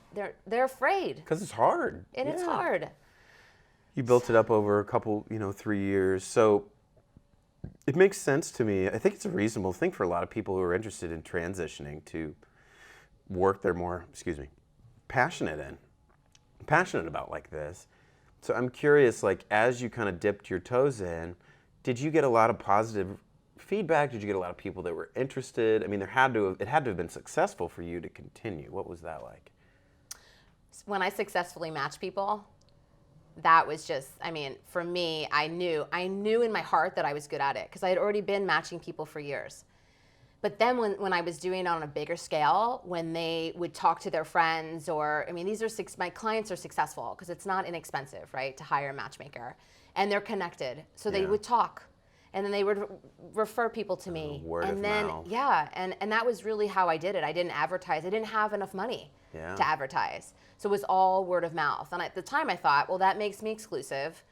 afraid. Because it's hard. And it's hard. You built it up over a couple, 3 years. So it makes sense to me. I think it's a reasonable thing for a lot of people who are interested in transitioning to work they're more, passionate about like this. So I'm curious, like, as you kind of dipped your toes in, did you get a lot of positive feedback? Did you get a lot of people that were interested? I mean, it had to have been successful for you to continue. What was that like? When I successfully matched people, that was just, for me, I knew in my heart that I was good at it because I had already been matching people for years. But then when I was doing it on a bigger scale, when they would talk to their friends, or, I mean, my clients are successful because it's not inexpensive, right, to hire a matchmaker. And they're connected. So they would talk. And then they would refer people to me. Word and of then, mouth. yeah, and that was really how I did it. I didn't advertise. I didn't have enough money to advertise. So it was all word of mouth. And at the time I thought, well, that makes me exclusive.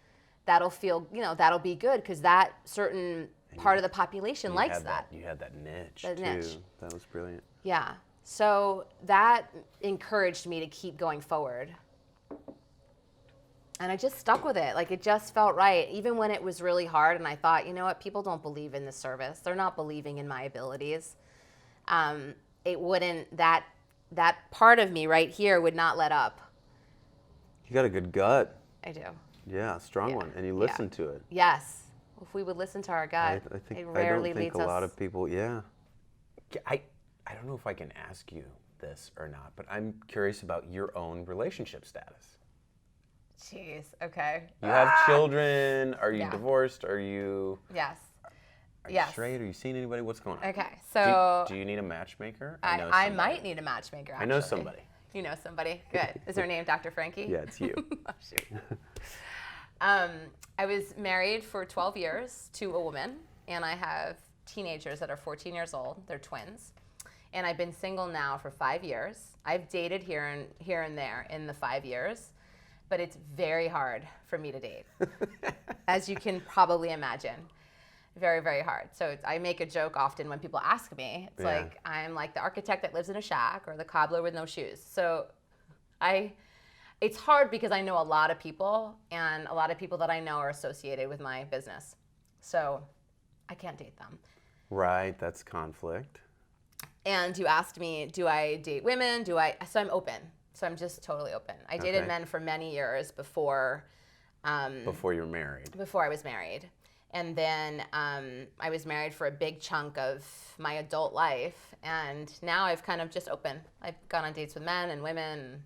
That'll feel, that'll be good because that certain part of the population likes that. You had that niche That too. niche. That was brilliant. Yeah. So that encouraged me to keep going forward. And I just stuck with it. Like, it just felt right, even when it was really hard. And I thought, you know what? People don't believe in this service. They're not believing in my abilities. It wouldn't, that part of me right here would not let up. You got a good gut. I do. Yeah, strong one. And you listen to it. Yes. If we would listen to our gut, it rarely I don't think leads a lot us. of people, yeah. I don't know if I can ask you this or not, but I'm curious about your own relationship status. Jeez. Okay. You have children. Are you Yeah. divorced? Are you Yes. are you Yes. straight? Are you seeing anybody? What's going on? Okay. So Do you need a matchmaker? I somebody. might need a matchmaker. Actually. I know somebody. You know somebody. Good. Is her name Dr. Frankie? Yeah, it's you. Oh, shoot. I was married for 12 years to a woman, and I have teenagers that are 14 years old. They're twins. And I've been single now for 5 years. I've dated here and there in the 5 years, but it's very hard for me to date, as you can probably imagine. Very, very hard. So I make a joke often when people ask me. It's like I'm like the architect that lives in a shack or the cobbler with no shoes. So it's hard because I know a lot of people, and a lot of people that I know are associated with my business. So I can't date them. Right, that's conflict. And you asked me, do I date women? So I'm open. So I'm just totally open. I dated men for many years before Before you're married. Before I was married. And then I was married for a big chunk of my adult life. And now I've kind of just open. I've gone on dates with men and women.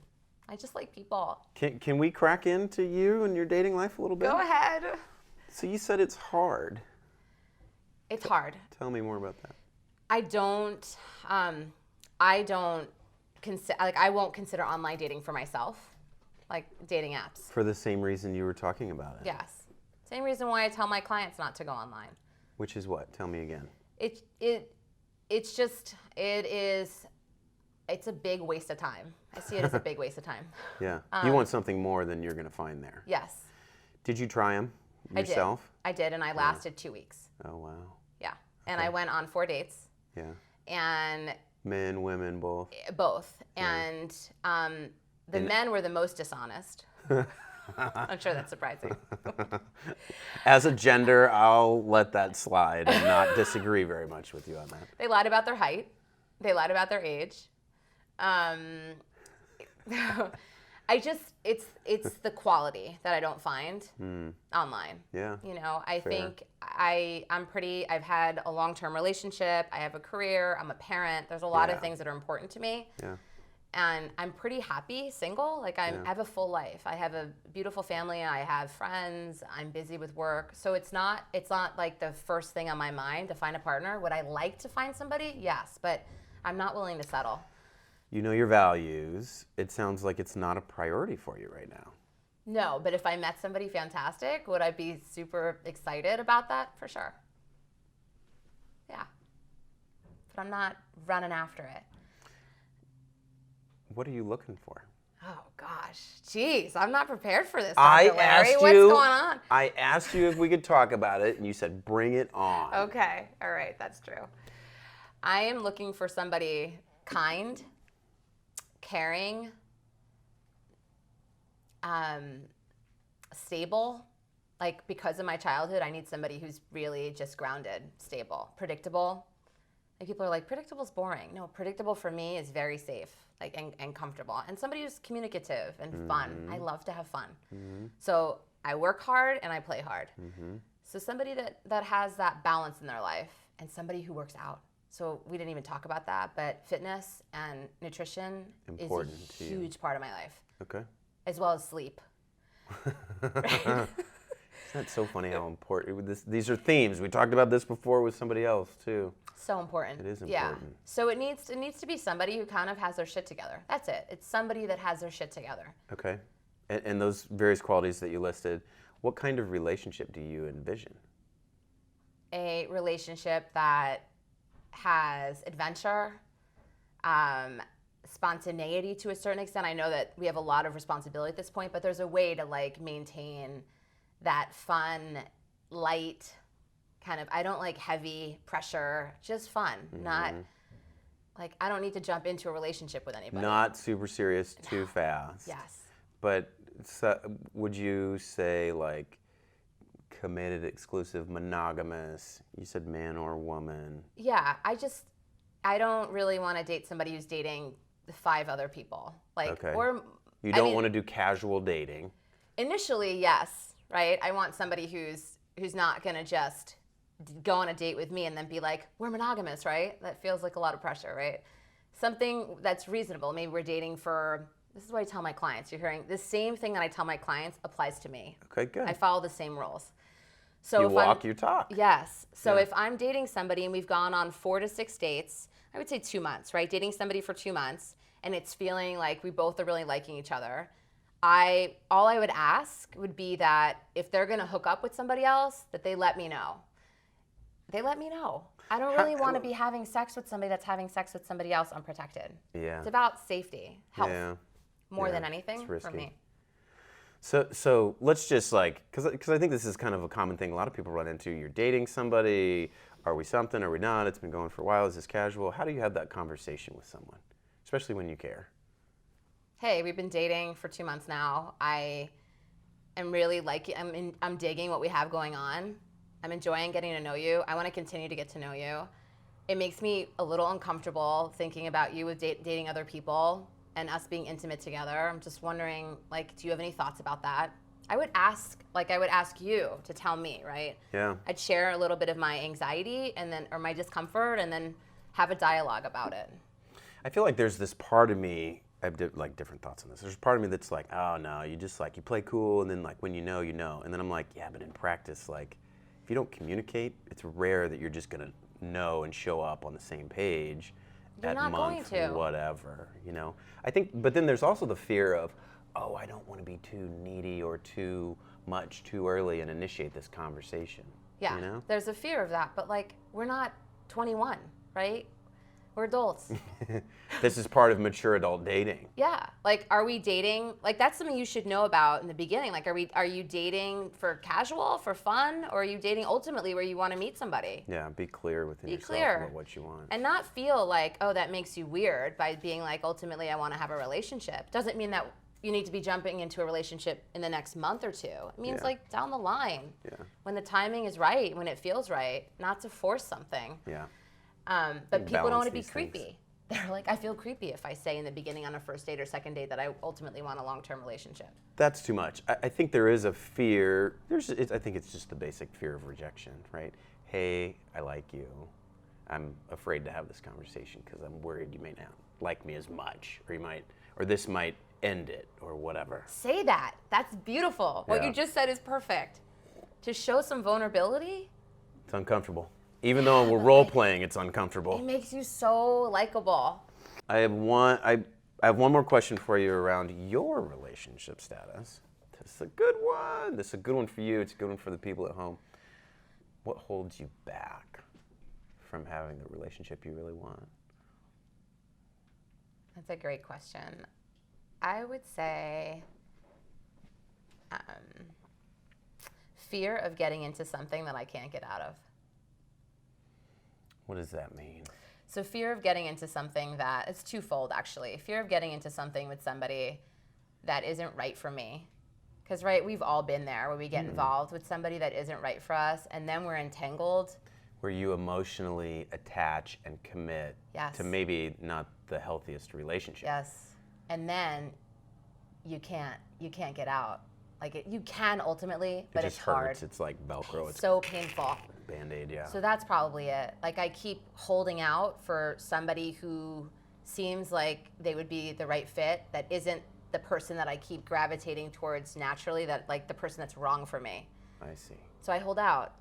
I just like people. Can we crack into you and your dating life a little bit? Go ahead. So you said it's hard. It's hard. Tell me more about that. I won't consider online dating for myself, like dating apps. For the same reason you were talking about it. Yes. Same reason why I tell my clients not to go online. Which is what? Tell me again. It's a big waste of time. I see it as a big waste of time. Yeah. You want something more than you're going to find there. Yes. Did you try them yourself? I did, and I lasted 2 weeks. Oh, wow. Yeah. And I went on 4 dates. Yeah. And Men, women, both. both. And the men were the most dishonest. I'm sure that's surprising. As a gender, I'll let that slide and not disagree very much with you on that. They lied about their height. They lied about their age. It's the quality that I don't find online. Yeah. You know, I Fair. think I've had a long-term relationship. I have a career. I'm a parent. There's a lot of things that are important to me. Yeah. And I'm pretty happy single. Like I have a full life. I have a beautiful family. I have friends. I'm busy with work. So it's not like the first thing on my mind to find a partner. Would I like to find somebody? Yes, but I'm not willing to settle. You know your values. It sounds like it's not a priority for you right now. No, but if I met somebody fantastic, would I be super excited about that? For sure. Yeah. But I'm not running after it. What are you looking for? Oh gosh, jeez, I'm not prepared for this. I Dr. Larry. asked What's you. going on? I asked you if we could talk about it, and you said, "Bring it on." Okay, all right, that's true. I am looking for somebody kind, caring, stable. Like because of my childhood, I need somebody who's really just grounded, stable, predictable. And people are like, predictable's boring. No, predictable for me is very safe, like and comfortable. And somebody who's communicative and fun. I love to have fun. So I work hard and I play hard. So somebody that has that balance in their life, and somebody who works out. So we didn't even talk about that, but fitness and nutrition Important is to a you. huge part of my life, Okay. as well as sleep. Right? Isn't that so funny how important these are themes. We talked about this before with somebody else too. So important. It is Yeah. important. So it needs to be somebody who kind of has their shit together. That's it. It's somebody that has their shit together. Okay. And those various qualities that you listed, what kind of relationship do you envision? A relationship that has adventure, spontaneity to a certain extent. I know that we have a lot of responsibility at this point, but there's a way to like maintain that fun, light kind of, I don't like heavy pressure, just fun, not like, I don't need to jump into a relationship with anybody. Not super serious too fast. Yes. But would you say like committed, exclusive, monogamous? You said man or woman. Yeah, I don't really want to date somebody who's dating 5 other people. Like, Okay. or You don't want to do casual dating. Initially, yes, right? I want somebody who's not going to just go on a date with me and then be like, we're monogamous, right? That feels like a lot of pressure, right? Something that's reasonable. Maybe we're dating for, this is what I tell my clients. You're hearing the same thing that I tell my clients applies to me. Okay, good. I follow the same rules. So You if walk, you talk. Yes. So Yeah. if I'm dating somebody and we've gone on 4 to 6 dates, I would say 2 months, right? Dating somebody for 2 months and it's feeling like we both are really liking each other. All I would ask would be that if they're going to hook up with somebody else, that they let me know. They let me know. I don't really want to be having sex with somebody that's having sex with somebody else unprotected. Yeah. It's about safety, health, Yeah. more Yeah, than anything it's for risky. me. So let's just like, because I think this is kind of a common thing a lot of people run into. You're dating somebody. Are we something? Are we not? It's been going for a while. Is this casual? How do you have that conversation with someone, especially when you care? Hey, we've been dating for 2 months now. I am really I'm digging what we have going on. I'm enjoying getting to know you. I want to continue to get to know you. It makes me a little uncomfortable thinking about you with dating other people and us being intimate together. I'm just wondering, like, do you have any thoughts about that? I would ask you to tell me, right? Yeah. I'd share a little bit of my anxiety or my discomfort and then have a dialogue about it. I feel like there's this part of me, I have different thoughts on this. There's a part of me that's like, oh no, you just like, you play cool and then like when you know, you know. And then I'm like, yeah, but in practice, like if you don't communicate, it's rare that you're just gonna know and show up on the same page You're at not month, going to. whatever, you know? I think, but then there's also the fear of, oh, I don't want to be too needy or too much too early and initiate this conversation. Yeah, You know? there's a fear of that, but like we're not 21, right? We're adults. This is part of mature adult dating. Yeah, like are we dating? Like that's something you should know about in the beginning. Like are you dating for casual, for fun, or are you dating ultimately where you want to meet somebody? Yeah, be clear within yourself clear. about what you want. And not feel like, oh, that makes you weird by being like, ultimately I want to have a relationship. Doesn't mean that you need to be jumping into a relationship in the next month or 2. It means Yeah. like down the line. Yeah. When the timing is right, when it feels right, not to force something. Yeah. But people don't balance want to be these things. creepy. They're like, I feel creepy if I say in the beginning on a first date or second date that I ultimately want a long-term relationship. That's too much. I think there is a fear. I think it's just the basic fear of rejection, right? Hey, I like you. I'm afraid to have this conversation because I'm worried you may not like me as much, or this might end it, or whatever. Say that. That's beautiful. What Yeah. you just said is perfect. To show some vulnerability, It's uncomfortable. Even though we're role playing, it's uncomfortable. it makes you so likable. I have one more question for you around your relationship status. This is a good one. This is a good one for you. It's a good one for the people at home. What holds you back from having the relationship you really want? That's a great question. I would say fear of getting into something that I can't get out of. What does that mean? So fear of getting into something that, it's twofold actually. Fear of getting into something with somebody that isn't right for me. Because, right, we've all been there where we get involved with somebody that isn't right for us and then we're entangled. Where you emotionally attach and commit Yes. to maybe not the healthiest relationship. Yes. And then you can't get out. Like you can ultimately, but It just it's hard. hurts. It's like Velcro. It's So painful. Band-Aid, yeah. So that's probably it. Like I keep holding out for somebody who seems like they would be the right fit that isn't the person that I keep gravitating towards naturally, that like the person that's wrong for me. I see. So I hold out.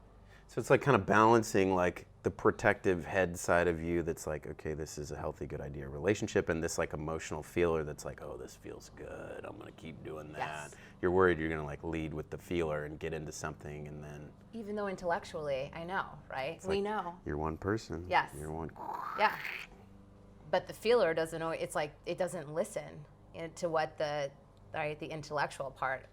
So it's like kind of balancing like the protective head side of you that's like, okay, this is a healthy, good idea relationship, and this like emotional feeler that's like, oh, this feels good. I'm gonna keep doing that. Yes. You're worried you're gonna like lead with the feeler and get into something, and then Even though intellectually, I know, right? We like, know. you're one person. Yes. You're one. Yeah. But the feeler doesn't know. It's like it doesn't listen to what the intellectual part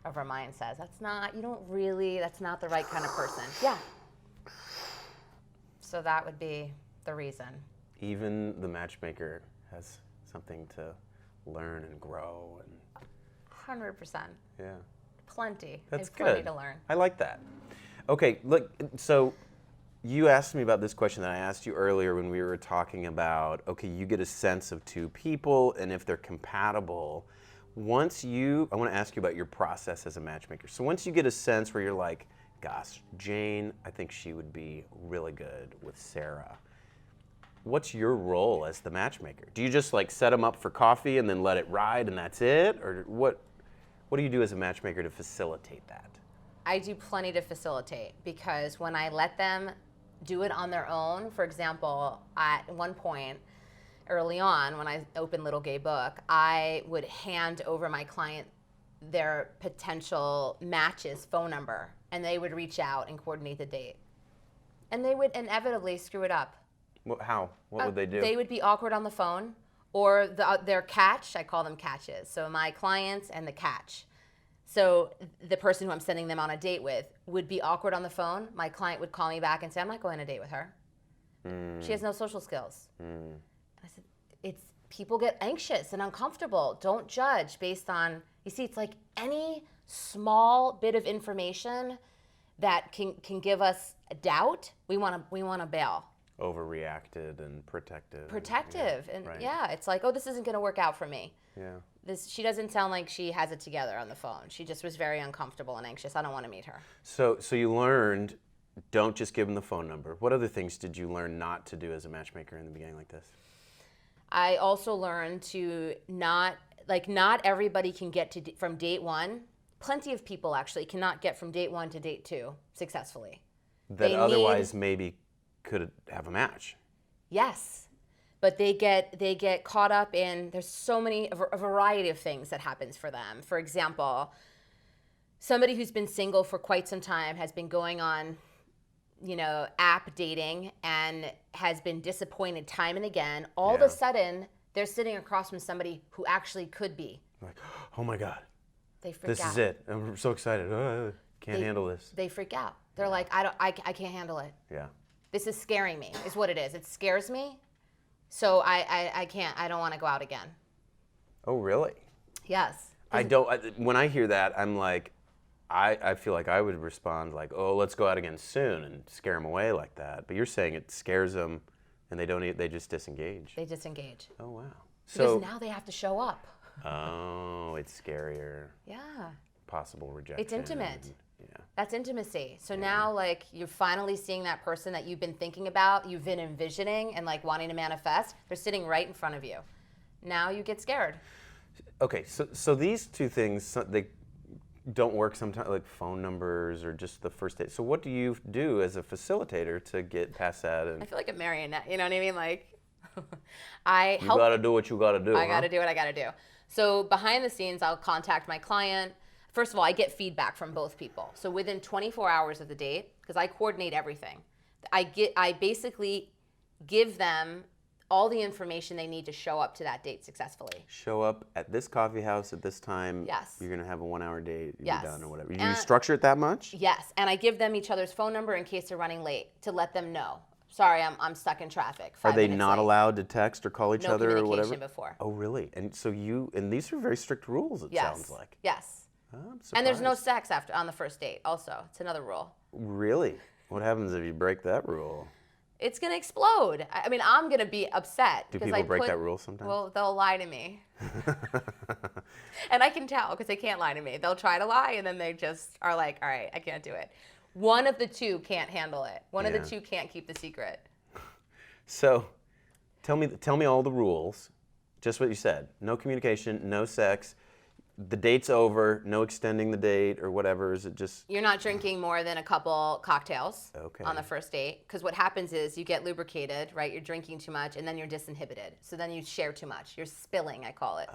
of our mind says. That's not the right kind of person. Yeah. So that would be the reason. Even the matchmaker has something to learn and grow and 100%. yeah. Plenty. That's Plenty good. to learn. I like that. Okay, look, so you asked me about this question that I asked you earlier when we were talking about, okay, you get a sense of two people and if they're compatible. I want to ask you about your process as a matchmaker. So once you get a sense where you're like, gosh, Jane, I think she would be really good with Sarah. What's your role as the matchmaker? Do you just like set them up for coffee and then let it ride and that's it? Or what do you do as a matchmaker to facilitate that? I do plenty to facilitate because when I let them do it on their own, for example, at one point early on when I opened Little Gay Book, I would hand over my client their potential match's phone number and they would reach out and coordinate the date. And they would inevitably screw it up. How? What would they do? They would be awkward on the phone or their catch, I call them catches. So my clients and the catch. So the person who I'm sending them on a date with would be awkward on the phone. My client would call me back and say, I'm not going on a date with her. She has no social skills. I said, people get anxious and uncomfortable. Don't judge based on, you see, it's like any small bit of information that can give us doubt, we want to bail. Overreacted and protective. And yeah, it's like, oh, this isn't going to work out for me. Yeah. She doesn't sound like she has it together on the phone. She just was very uncomfortable and anxious. I don't want to meet her. So you learned, don't just give them the phone number. What other things did you learn not to do as a matchmaker in the beginning like this? I also learned to not everybody can get from date one. Plenty of people actually cannot get from date one to date two successfully. That otherwise maybe could have a match. Yes, but they get caught up in, there's so many, a variety of things that happens for them. For example, somebody who's been single for quite some time has been going on, app dating and has been disappointed time and again. All of a sudden, they're sitting across from somebody who actually could be. Like, oh my God. They freak out. This is it. I'm so excited. Can't handle this. They freak out. They're like, I can't handle it. Yeah. This is scaring me, is what it is. It scares me. So I can't, I don't want to go out again. Oh, really? Yes. When I hear that, I'm like, I feel like I would respond like, oh, let's go out again soon and scare them away like that. But you're saying it scares them and they just disengage. They disengage. Oh, wow. Because now they have to show up. Oh, it's scarier. Yeah. Possible rejection. It's intimate. Yeah. That's intimacy. So now like you're finally seeing that person that you've been thinking about, you've been envisioning and like wanting to manifest. They're sitting right in front of you. Now you get scared. Okay, so these two things, they don't work sometimes, like phone numbers or just the first date. So what do you do as a facilitator to get past that? And I feel like a marionette, you know what I mean? Like, you gotta do what you gotta do. I gotta do what I gotta do. So behind the scenes, I'll contact my client. First of all, I get feedback from both people. So within 24 hours of the date, because I coordinate everything, I basically give them all the information they need to show up to that date successfully. Show up at this coffee house at this time. Yes. You're gonna have a 1 hour date. You're Yes. done or whatever. You structure it that much? Yes, and I give them each other's phone number in case they're running late to let them know. Sorry, I'm stuck in traffic. Are they 5 minutes not late. allowed to text or call each No other or whatever? communication before. Oh, really? And so and these are very strict rules, it sounds like. Yes. Oh, I'm surprised. And there's no sex on the first date also. It's another rule. Really? What happens if you break that rule? It's going to explode. I mean, I'm going to be upset. Do people break that rule sometimes? Well, they'll lie to me. And I can tell because they can't lie to me. They'll try to lie and then they just are like, all right, I can't do it. One of the two can't handle it. One of the two can't keep the secret. So tell me all the rules. Just what you said. No communication, no sex. the date's over, no extending the date or whatever? Is it just... You're not drinking more than a couple cocktails Okay. on the first date, because what happens is you get lubricated, right? You're drinking too much, and then you're disinhibited. So then you share too much. You're spilling, I call it.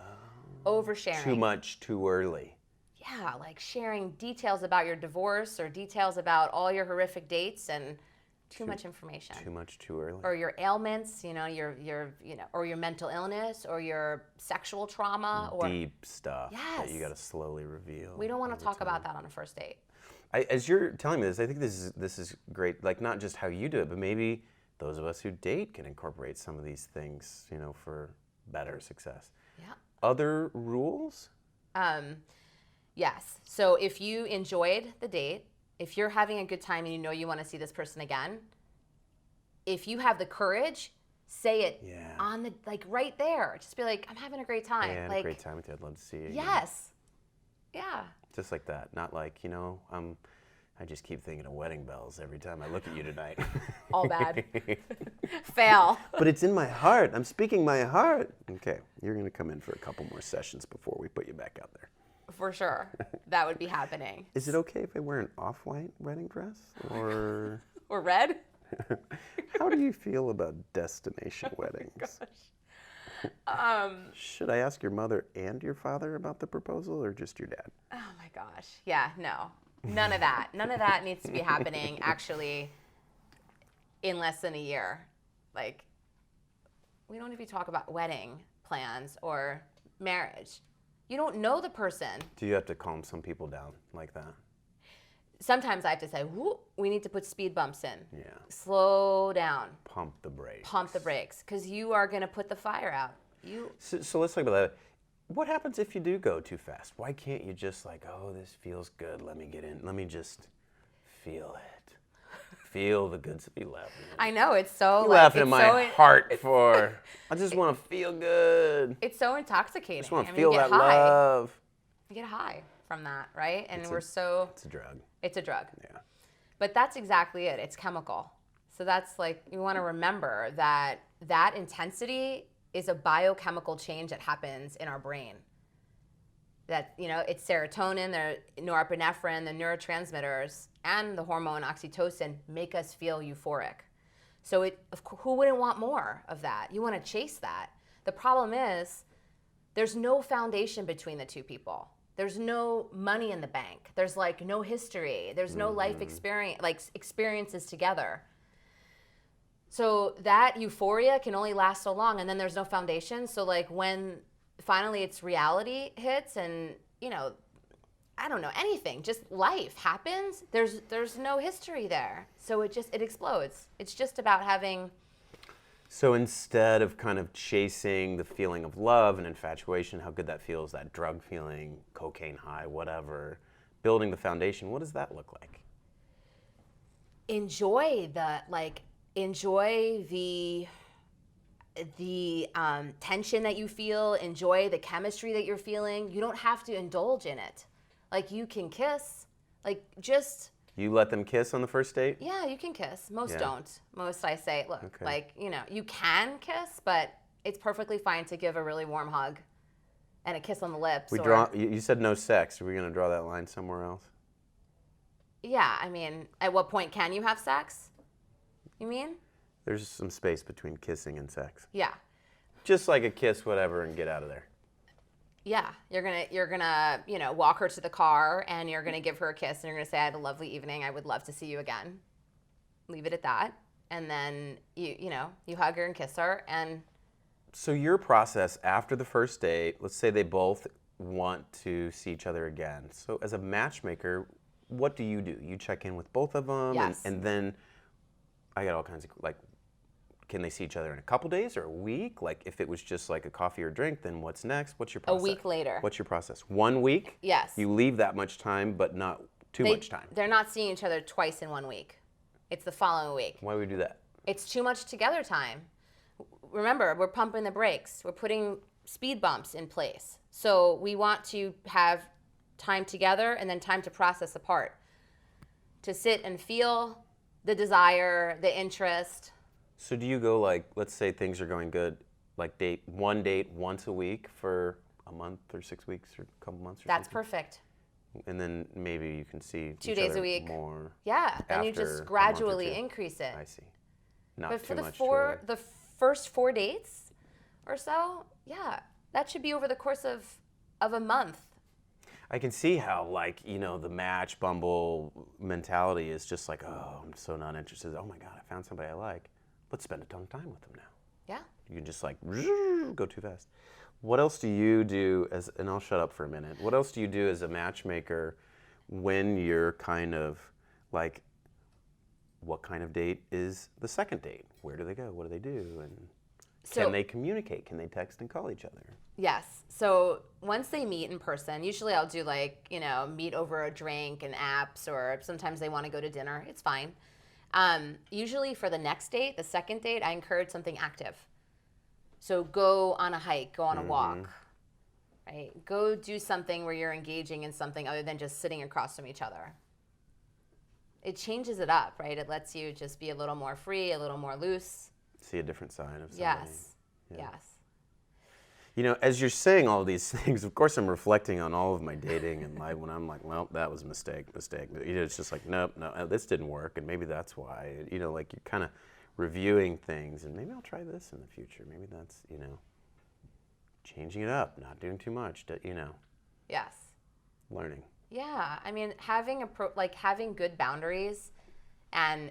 Oversharing. Too much, too early. Yeah, like sharing details about your divorce or details about all your horrific dates and too much information. Too much, too early. Or your ailments, you know, or your mental illness or your sexual trauma or deep stuff that you Yes. got to slowly reveal. We don't want to over talk time. about that on a first date. As you're telling me this, I think this is great. Like, not just how you do it, but maybe those of us who date can incorporate some of these things, you know, for better success. Yeah. Other rules? Yes. So if you enjoyed the date, if you're having a good time and you know you want to see this person again, if you have the courage, say it Yeah. on the, like right there. Just be like, I'm having a great time. Yeah, I had like, a great time with you. I'd love to see you again. Yes. Yeah. Just like that. Not like, you know, I just keep thinking of wedding bells every time I look at you tonight. All bad. Fail. But it's in my heart. I'm speaking my heart. Okay, you're going to come in for a couple more sessions before we put you back out there. For sure. That would be happening. Is it okay if I wear an off-white wedding dress? Or Or red? how do you feel about destination weddings? Should I ask your mother and your father about the proposal or just your dad? Oh my gosh. Yeah, no. None of that. None of that needs to be happening actually in less than a year. Like, we don't even talk about wedding plans or marriage. You don't know the person. Do you have to calm some people down like that? Sometimes I have to say, whoo, we need to put speed bumps in. Yeah. Slow down. Pump the brakes. Pump the brakes, because you are going to put the fire out. So let's talk about that. What happens if you do go too fast? Why can't you just like, oh, this feels good. Let me get in. Let me just feel it. Feel the good stuff. You laughing. I know, it's so... You like, laughing it's in my so, heart for. I just want to feel good. It's so intoxicating. I just want to I mean, feel you get that high. love. You get high from that, right? And It's a drug. It's a drug. Yeah. But that's exactly it. It's chemical. So that's like, you want to remember that that intensity is a biochemical change that happens in our brain. That, you know, it's serotonin, the norepinephrine, the neurotransmitters, and the hormone oxytocin make us feel euphoric. So who wouldn't want more of that? You want to chase that. The problem is there's no foundation between the two people. There's no money in the bank. There's like no history. There's no life experience, like experiences together. So that euphoria can only last so long, and then there's no foundation. So like when finally it's reality hits and, you know, I don't know, anything, just life happens, there's no history there. So it explodes. It's just about having... So instead of kind of chasing the feeling of love and infatuation, how good that feels, that drug feeling, cocaine high, whatever, building the foundation, what does that look like? Enjoy the tension that you feel, enjoy the chemistry that you're feeling. You don't have to indulge in it. Like, you can kiss, like, just... You let them kiss on the first date? Yeah, you can kiss. Most Yeah. don't. Most I say, look, Okay. like, you know, you can kiss, but it's perfectly fine to give a really warm hug and a kiss on the lips. You said no sex. Are we going to draw that line somewhere else? Yeah, I mean, at what point can you have sex? You mean? There's some space between kissing and sex. Yeah. Just like a kiss, whatever, and get out of there. Yeah, you're gonna, you know, walk her to the car and you're gonna give her a kiss and you're gonna say, I had a lovely evening. I would love to see you again. Leave it at that. And then you hug her and kiss her. And So your process after the first date, let's say they both want to see each other again. So as a matchmaker, what do? You check in with both of them? Yes. And then I got all kinds of, like, can they see each other in a couple days or a week? Like, if it was just like a coffee or drink, then what's next? What's your process? a week later. What's your process? 1 week? Yes. You leave that much time, but not too much time. They're not seeing each other twice in 1 week. It's the following week. Why would we do that? It's too much together time. Remember, we're pumping the brakes. We're putting speed bumps in place. So we want to have time together and then time to process apart. To sit and feel the desire, the interest. So do you go, like, let's say things are going good, like date once a week for a a month or 6 weeks or a couple months or That's something? perfect. And then maybe you can see 2 each days other a week. more. Yeah, and you after a just month or gradually two. increase it. I see. Not But for too much. the first 4 dates or so, yeah, that should be over the course of a month. I can see how, like, you know, the Match Bumble mentality is just like, oh, I'm so not interested. Oh my God, I found somebody I like. Let's spend a ton of time with them now. Yeah. You can just like go too fast. What else do you do as, and I'll shut up for a minute. What else do you do as a matchmaker when you're kind of like, what kind of date is the second date? Where do they go? What do they do? And can they communicate? Can they text and call each other? Yes. So once they meet in person, usually I'll do like, meet over a drink and apps, or sometimes they want to go to dinner. It's fine. Usually for the next date, the second date, I encourage something active. So go on a hike, go on a walk, right? Go do something where you're engaging in something other than just sitting across from each other. It changes it up, right? It lets you just be a little more free, a little more loose. See a different side of somebody. Yes. Yeah. Yes. You know, as you're saying all these things, of course I'm reflecting on all of my dating and life when I'm like, well, that was a mistake. You know, it's just like, nope, no, this didn't work, and maybe that's why. You know, like you're kind of reviewing things, and maybe I'll try this in the future. Maybe that's, you know, changing it up, not doing too much, you know. Yes. Learning. Yeah, I mean, having good boundaries and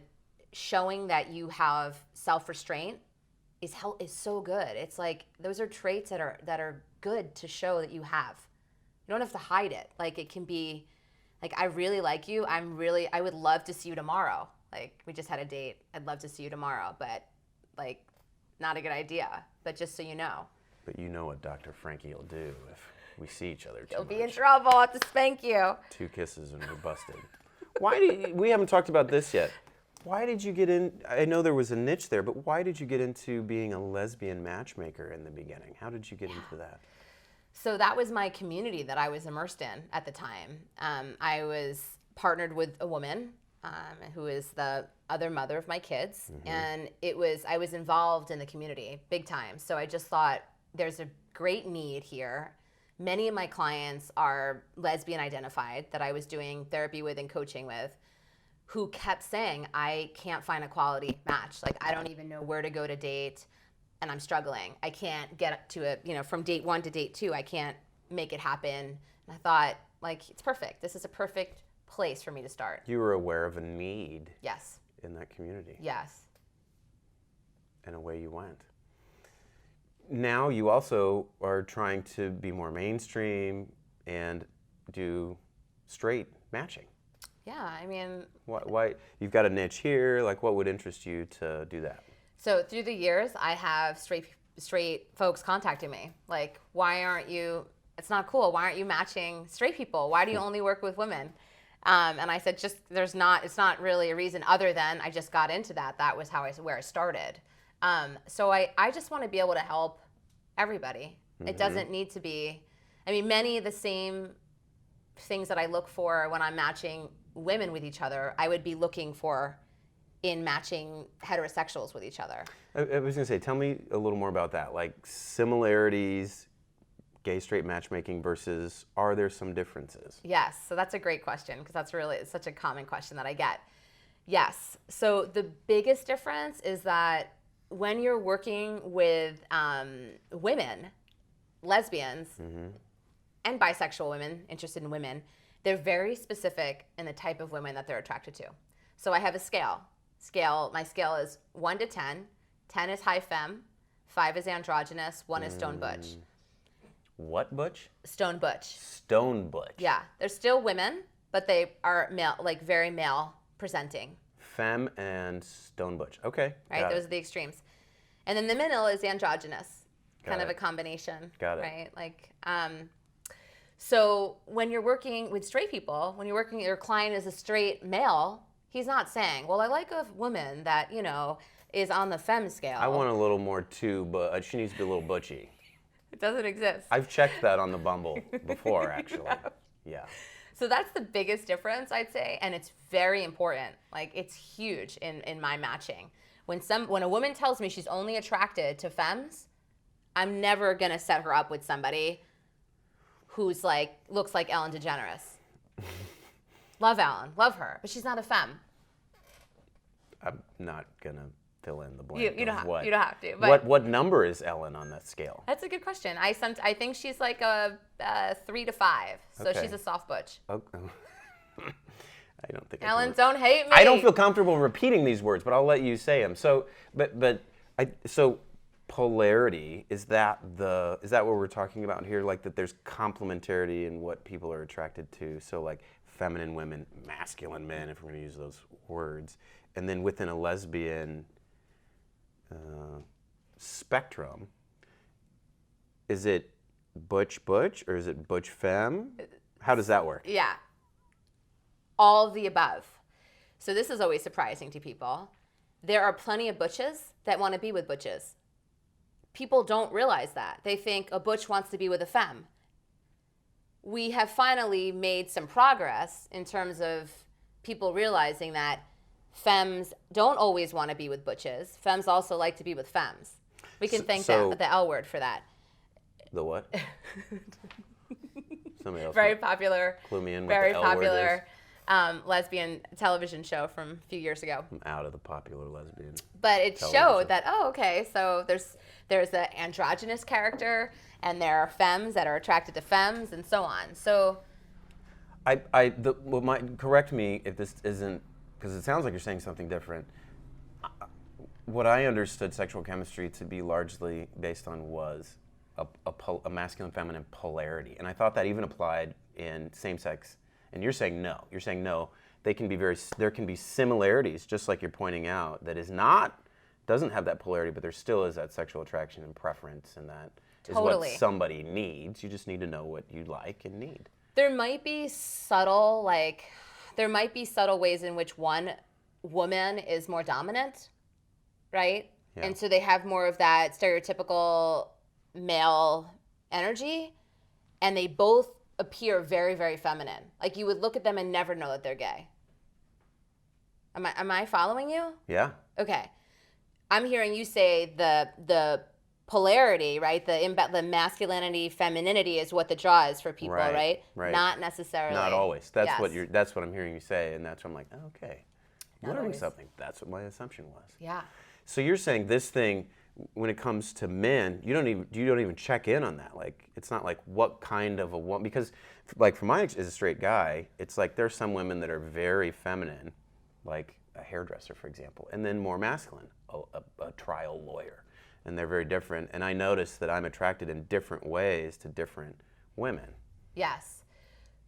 showing that you have self-restraint is so good. It's like those are traits that are good to show that you have. You don't have to hide it. Like it can be like, I really like you. I would love to see you tomorrow. Like we just had a date. I'd love to see you tomorrow, but like not a good idea. But just so you know. But you know what Dr. Frankie will do if we see each other too You'll much. be in trouble. I'll have to spank you. 2 kisses and we're busted. We haven't talked about this yet. Why did you get in? I know there was a niche there, but why did you get into being a lesbian matchmaker in the beginning? How did you get into that? So that was my community that I was immersed in at the time. I was partnered with a woman who is the other mother of my kids, and I was involved in the community big time. So I just thought there's a great need here. Many of my clients are lesbian identified that I was doing therapy with and coaching with, who kept saying, I can't find a quality match. Like, I don't even know where to go to date, and I'm struggling. I can't get to it, from date 1 to date 2, I can't make it happen. And I thought, like, it's perfect. This is a perfect place for me to start. You were aware of a need. Yes. In that community. Yes. And away you went. Now you also are trying to be more mainstream and do straight matching. Yeah, I mean... Why you've got a niche here, like what would interest you to do that? So through the years, I have straight folks contacting me. Like, why aren't you, it's not cool, why aren't you matching straight people? Why do you only work with women? And I said, it's not really a reason other than I just got into that. That was where I started. So I just want to be able to help everybody. It doesn't need to be, many of the same things that I look for when I'm matching women with each other, I would be looking for in matching heterosexuals with each other. I was going to say, tell me a little more about that. Like similarities, gay straight matchmaking versus, are there some differences? Yes, so that's a great question because it's such a common question that I get. Yes, so the biggest difference is that when you're working with women, lesbians, and bisexual women, interested in women, they're very specific in the type of women that they're attracted to. So I have a scale. My scale is 1 to 10. 10 is high femme, 5 is androgynous, 1 is stone butch. What butch? Stone butch. Stone butch. Yeah, they're still women, but they are male, like very male presenting. Femme and stone butch. Okay. Right, those are the extremes. And then the middle is androgynous, kind of a combination. Got it. Right, like. So when you're working with straight people, your client is a straight male, he's not saying, well, I like a woman that, is on the femme scale. I want a little more too, but she needs to be a little butchy. It doesn't exist. I've checked that on the Bumble before, actually. Yeah. So that's the biggest difference, I'd say, and it's very important. Like, it's huge in my matching. When a woman tells me she's only attracted to femmes, I'm never gonna set her up with somebody who's like looks like Ellen DeGeneres. Love Ellen, love her, but she's not a femme. I'm not gonna fill in the blank. You don't have, what, you don't have to. But what number is Ellen on that scale? that's a good question. I think she's like a 3 to 5, so Okay. she's a soft butch. Oh, I don't think. Ellen, don't hate me. I don't feel comfortable repeating these words, but I'll let you say them. So, so polarity, is that what we're talking about here? Like that there's complementarity in what people are attracted to. So like feminine women, masculine men, if we're going to use those words, and then within a lesbian spectrum, is it butch or is it butch femme? How does that work? Yeah. All of the above. So this is always surprising to people. There are plenty of butches that want to be with butches. People don't realize that. They think a butch wants to be with a femme. We have finally made some progress in terms of people realizing that femmes don't always want to be with butches. Femmes also like to be with femmes. We can thank the L word for that. The what? Somebody else. Very popular. Clue me in. Very what the L word is. popular lesbian television show from a few years ago. I'm out of the popular lesbian. But it television. showed that, oh, okay, so there's the androgynous character, and there are femmes that are attracted to femmes, and so on. So, correct me if this isn't, because it sounds like you're saying something different. What I understood sexual chemistry to be largely based on was a masculine-feminine polarity, and I thought that even applied in same-sex. And you're saying no. You're saying no. There can be similarities, just like you're pointing out, that doesn't have that polarity, but there still is that sexual attraction and preference, and that is what somebody needs. You just need to know what you like and need. There might be subtle ways in which one woman is more dominant, right? Yeah. And so they have more of that stereotypical male energy, and they both appear very, very feminine. Like you would look at them and never know that they're gay. Am I following you? Yeah. Okay. I'm hearing you say the polarity, right? The masculinity, femininity is what the draw is for people, right? Right. Not necessarily. Not always. That's Yes. That's what I'm hearing you say, and that's what I'm like, oh, okay. Not Learning always. something. That's what my assumption was. Yeah. So you're saying this thing, when it comes to men, you don't even check in on that. Like, it's not like what kind of a woman, because like for my as a straight guy, it's like there's some women that are very feminine, like a hairdresser, for example, and then more masculine, a trial lawyer, and they're very different. And I notice that I'm attracted in different ways to different women. Yes.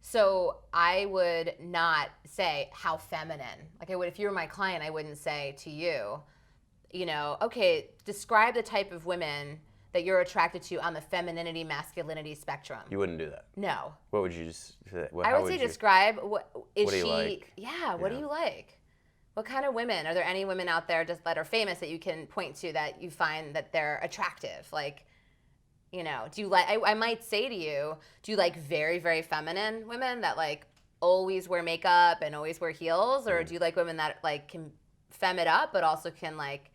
So I would not say how feminine. Like I would, if you were my client, I wouldn't say to you, okay, describe the type of women that you're attracted to on the femininity, masculinity spectrum. You wouldn't do that. No. What would you just say? I would say describe what is what do you she? like? Yeah. What do you like? What kind of women? Are there any women out there just that are famous that you can point to that you find that they're attractive? Like, do you like? I might say to you, do you like very, very feminine women that like always wear makeup and always wear heels, or do you like women that like can femme it up but also can like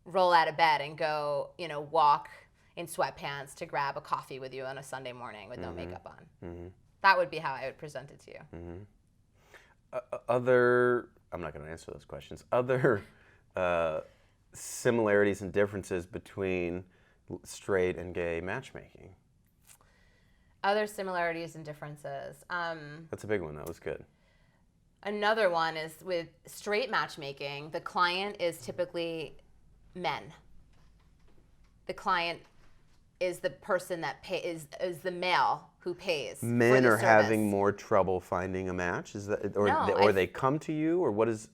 roll out of bed and go, walk in sweatpants to grab a coffee with you on a Sunday morning with no makeup on? Mm-hmm. That would be how I would present it to you. Mm-hmm. I'm not going to answer those questions. Other similarities and differences between straight and gay matchmaking. Other similarities and differences. That's a big one. That was good. Another one is with straight matchmaking, the client is typically men. The client is the person that is the male who pays. Men for the are service. having more trouble finding a match. Is that, or they come to you, or what is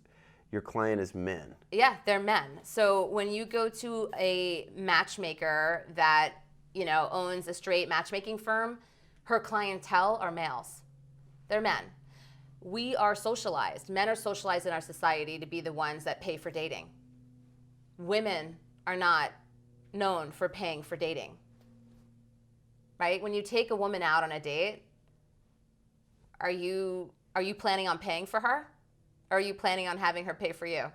your client is men? Yeah, they're men. So when you go to a matchmaker that owns a straight matchmaking firm, her clientele are males. They're men. We are socialized. Men are socialized in our society to be the ones that pay for dating. Women are not known for paying for dating. Right? When you take a woman out on a date, are you planning on paying for her? Or are you planning on having her pay for you?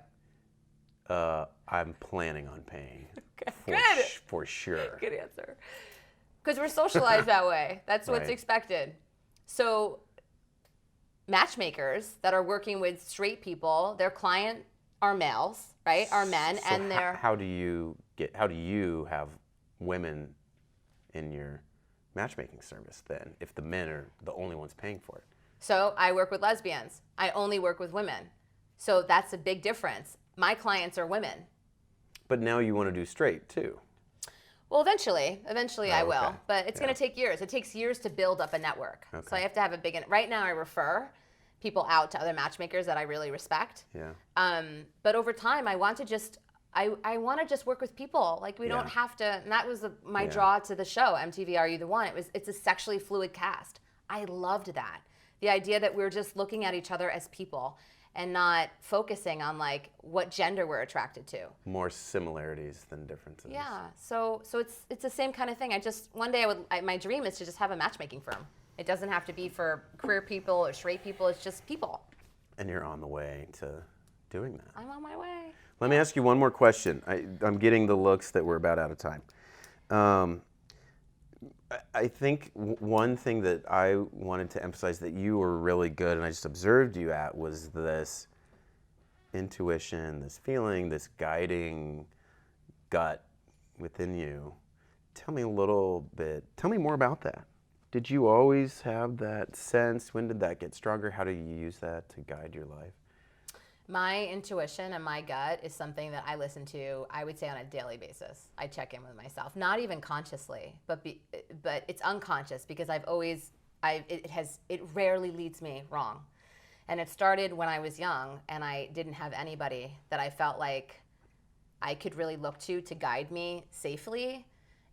I'm planning on paying. Okay. Good. For sure. Good answer. Because we're socialized that way. That's what's Right. expected. So matchmakers that are working with straight people, their client are males, right? Are men, So and they're how do you have women in your matchmaking service then, if the men are the only ones paying for it? so I work with lesbians. I only work with women. So that's a big difference. My clients are women. But now you want to do straight too. Well, eventually I Oh, will, okay. but it's Yeah. going to take years. It takes years to build up a network. So Okay. I have to have a big. Right now, I refer people out to other matchmakers that I really respect. Yeah. But over time, I want to just. I want to just work with people. Like we don't Yeah. have to. And that was my Yeah. draw to the show, MTV Are You the One? It's a sexually fluid cast. I loved that. The idea that we're just looking at each other as people and not focusing on like what gender we're attracted to. More similarities than differences. Yeah, so it's the same kind of thing. One day my dream is to just have a matchmaking firm. It doesn't have to be for queer people or straight people. It's just people. And you're on the way to doing that. I'm on my way. Let me ask you one more question. I'm getting the looks that we're about out of time. I think one thing that I wanted to emphasize that you were really good, and I just observed you at, was this intuition, this feeling, this guiding gut within you. Tell me more about that. Did you always have that sense? When did that get stronger? How do you use that to guide your life? My intuition and my gut is something that I listen to, I would say, on a daily basis. I check in with myself, not even consciously, but it's unconscious because it rarely leads me wrong. And it started when I was young and I didn't have anybody that I felt like I could really look to guide me safely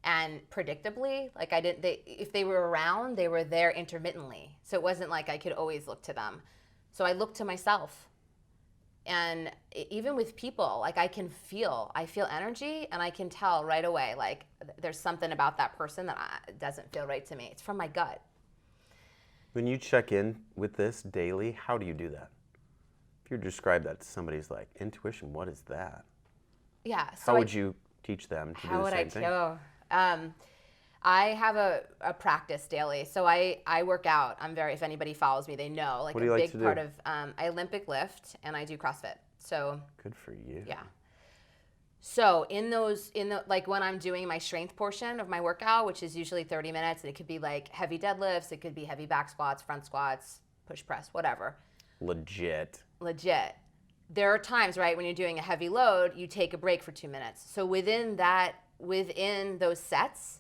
and predictably. Like if they were around, they were there intermittently. So it wasn't like I could always look to them. So I looked to myself. And even with people, like I feel energy and I can tell right away, like there's something about that person that doesn't feel right to me. It's from my gut. When you check in with this daily, how do you do that? If you describe that to somebody who's like, intuition, what is that? Yeah. How would you teach them to do the same thing? I have a practice daily. So I work out. If anybody follows me, they know. Like what do you a like big to do? part of I Olympic lift and I do CrossFit. So Good for you. yeah. So like when I'm doing my strength portion of my workout, which is usually 30 minutes, and it could be like heavy deadlifts, it could be heavy back squats, front squats, push press, whatever. Legit. There are times, right, when you're doing a heavy load, you take a break for 2 minutes. So within those sets,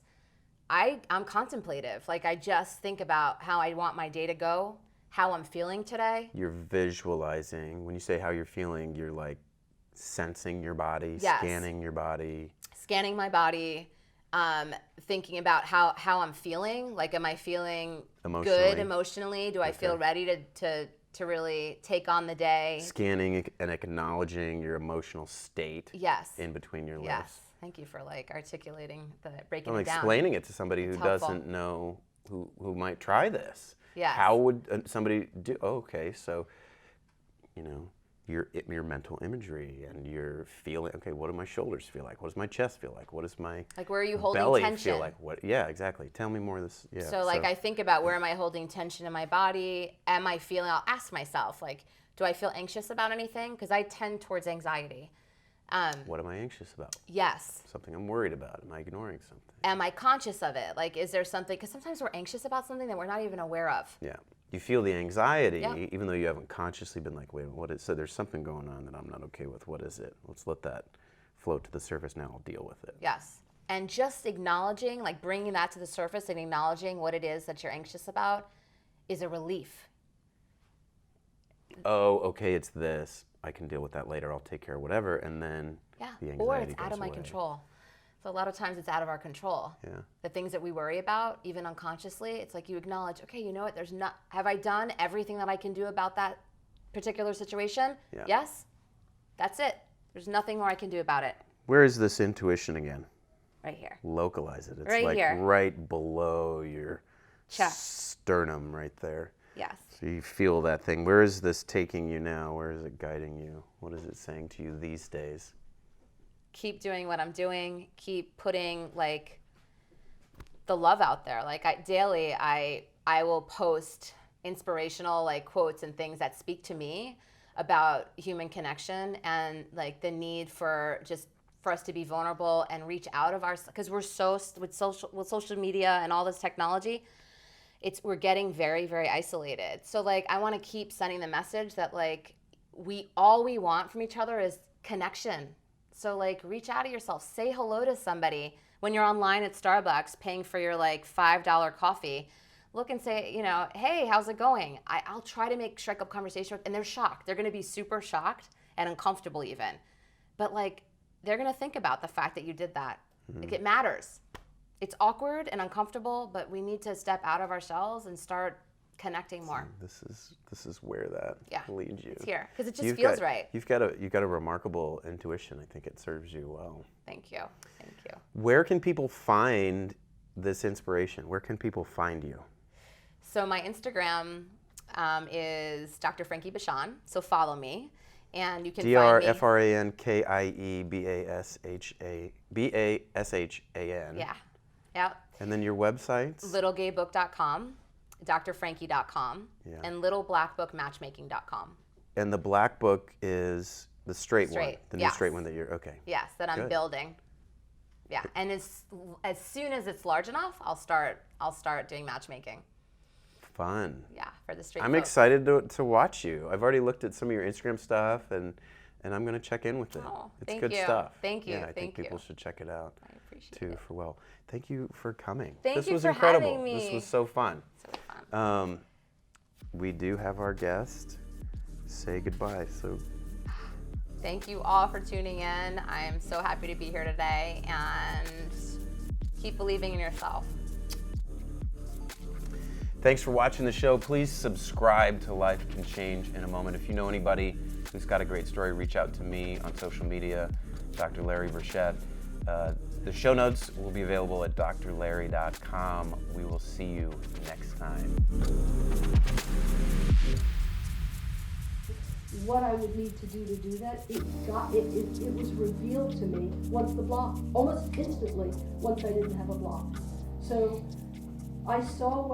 I'm contemplative. Like I just think about how I want my day to go, how I'm feeling today. You're visualizing. When you say how you're feeling, you're like sensing your body, Yes. scanning your body. Scanning my body, thinking about how I'm feeling. Like, am I feeling good emotionally? Do I feel ready to really take on the day? Scanning and acknowledging your emotional state. Yes. In between your lips. Yes. Thank you for like articulating breaking I'm it down. explaining it to somebody who helpful. doesn't know, who might try this. Yes. How would somebody do? Oh, okay, so your mental imagery and your feeling. Okay, what do my shoulders feel like? What does my chest feel like? What does my where are you holding belly tension? feel like? What? Yeah, exactly. Tell me more of this. Yeah. So I think about where am I holding tension in my body? Am I feeling? I'll ask myself like, do I feel anxious about anything? Because I tend towards anxiety. What am I anxious about? Yes. Something I'm worried about. Am I ignoring something? Am I conscious of it? Like, is there something? Because sometimes we're anxious about something that we're not even aware of. Yeah. You feel the anxiety, Yeah. even though you haven't consciously been like, wait, what is? So there's something going on that I'm not okay with. What is it? Let's let that float to the surface. Now I'll deal with it. Yes. And just acknowledging, like bringing that to the surface and acknowledging what it is that you're anxious about is a relief. Oh, okay, it's this. I can deal with that later. I'll take care of whatever, and then the anxiety Or it's goes out of my away. control. So a lot of times it's out of our control. Yeah. The things that we worry about, even unconsciously, it's like you acknowledge, okay, you know what, have I done everything that I can do about that particular situation? Yeah. Yes? That's it. There's nothing more I can do about it. Where is this intuition again? Right here. Localize it. It's Right like here. right below your Chest. sternum right there. Yes. So you feel that thing. Where is this taking you now? Where is it guiding you? What is it saying to you these days? Keep doing what I'm doing. Keep putting like the love out there. Like daily, I will post inspirational like quotes and things that speak to me about human connection and like the need for us to be vulnerable and reach out of our, because we're so with social media and all this technology, we're getting very, very isolated. So like I want to keep sending the message that like all we want from each other is connection. So like reach out to yourself, say hello to somebody when you're online at Starbucks paying for your like $5 coffee. Look and say, you know, hey, how's it going? I'll try to strike up conversation with, and they're shocked. They're going to be super shocked and uncomfortable even. But like, they're going to think about the fact that you did that. Like it matters. It's awkward and uncomfortable, but we need to step out of ourselves and start connecting more. This is where that leads you. It's here because it just feels right. You've got a remarkable intuition. I think it serves you well. Thank you. Thank you. Where can people find this inspiration? Where can people find you? So my Instagram is Dr. Frankie Bashan. So follow me, and you can find me. DrFrankiebashan. Yeah. Yep. And then your websites? littlegaybook.com, drfrankie.com, and littleblackbookmatchmaking.com. And the black book is the straight one, the new yes. straight one that you're okay. Yes, that I'm building. Yeah, and as soon as it's large enough, I'll start doing matchmaking. Fun. Yeah, for the straight. I'm excited to watch you. I've already looked at some of your Instagram stuff, and I'm going to check in with it. Oh, it's good stuff. Thank you. Yeah, I think people should check it out. I appreciate too. it. Thank you for coming. Thank you was for incredible. having me. This was so fun. So fun. We do have our guest say goodbye. So. Thank you all for tuning in. I'm so happy to be here today, and keep believing in yourself. Thanks for watching the show. Please subscribe to Life Can Change in a Moment. If you know anybody who's got a great story, reach out to me on social media, Dr. Larry Burchett. The show notes will be available at drlarry.com. We will see you next time. What I would need to do that, it was revealed to me once the block, almost instantly, once I didn't have a block. So I saw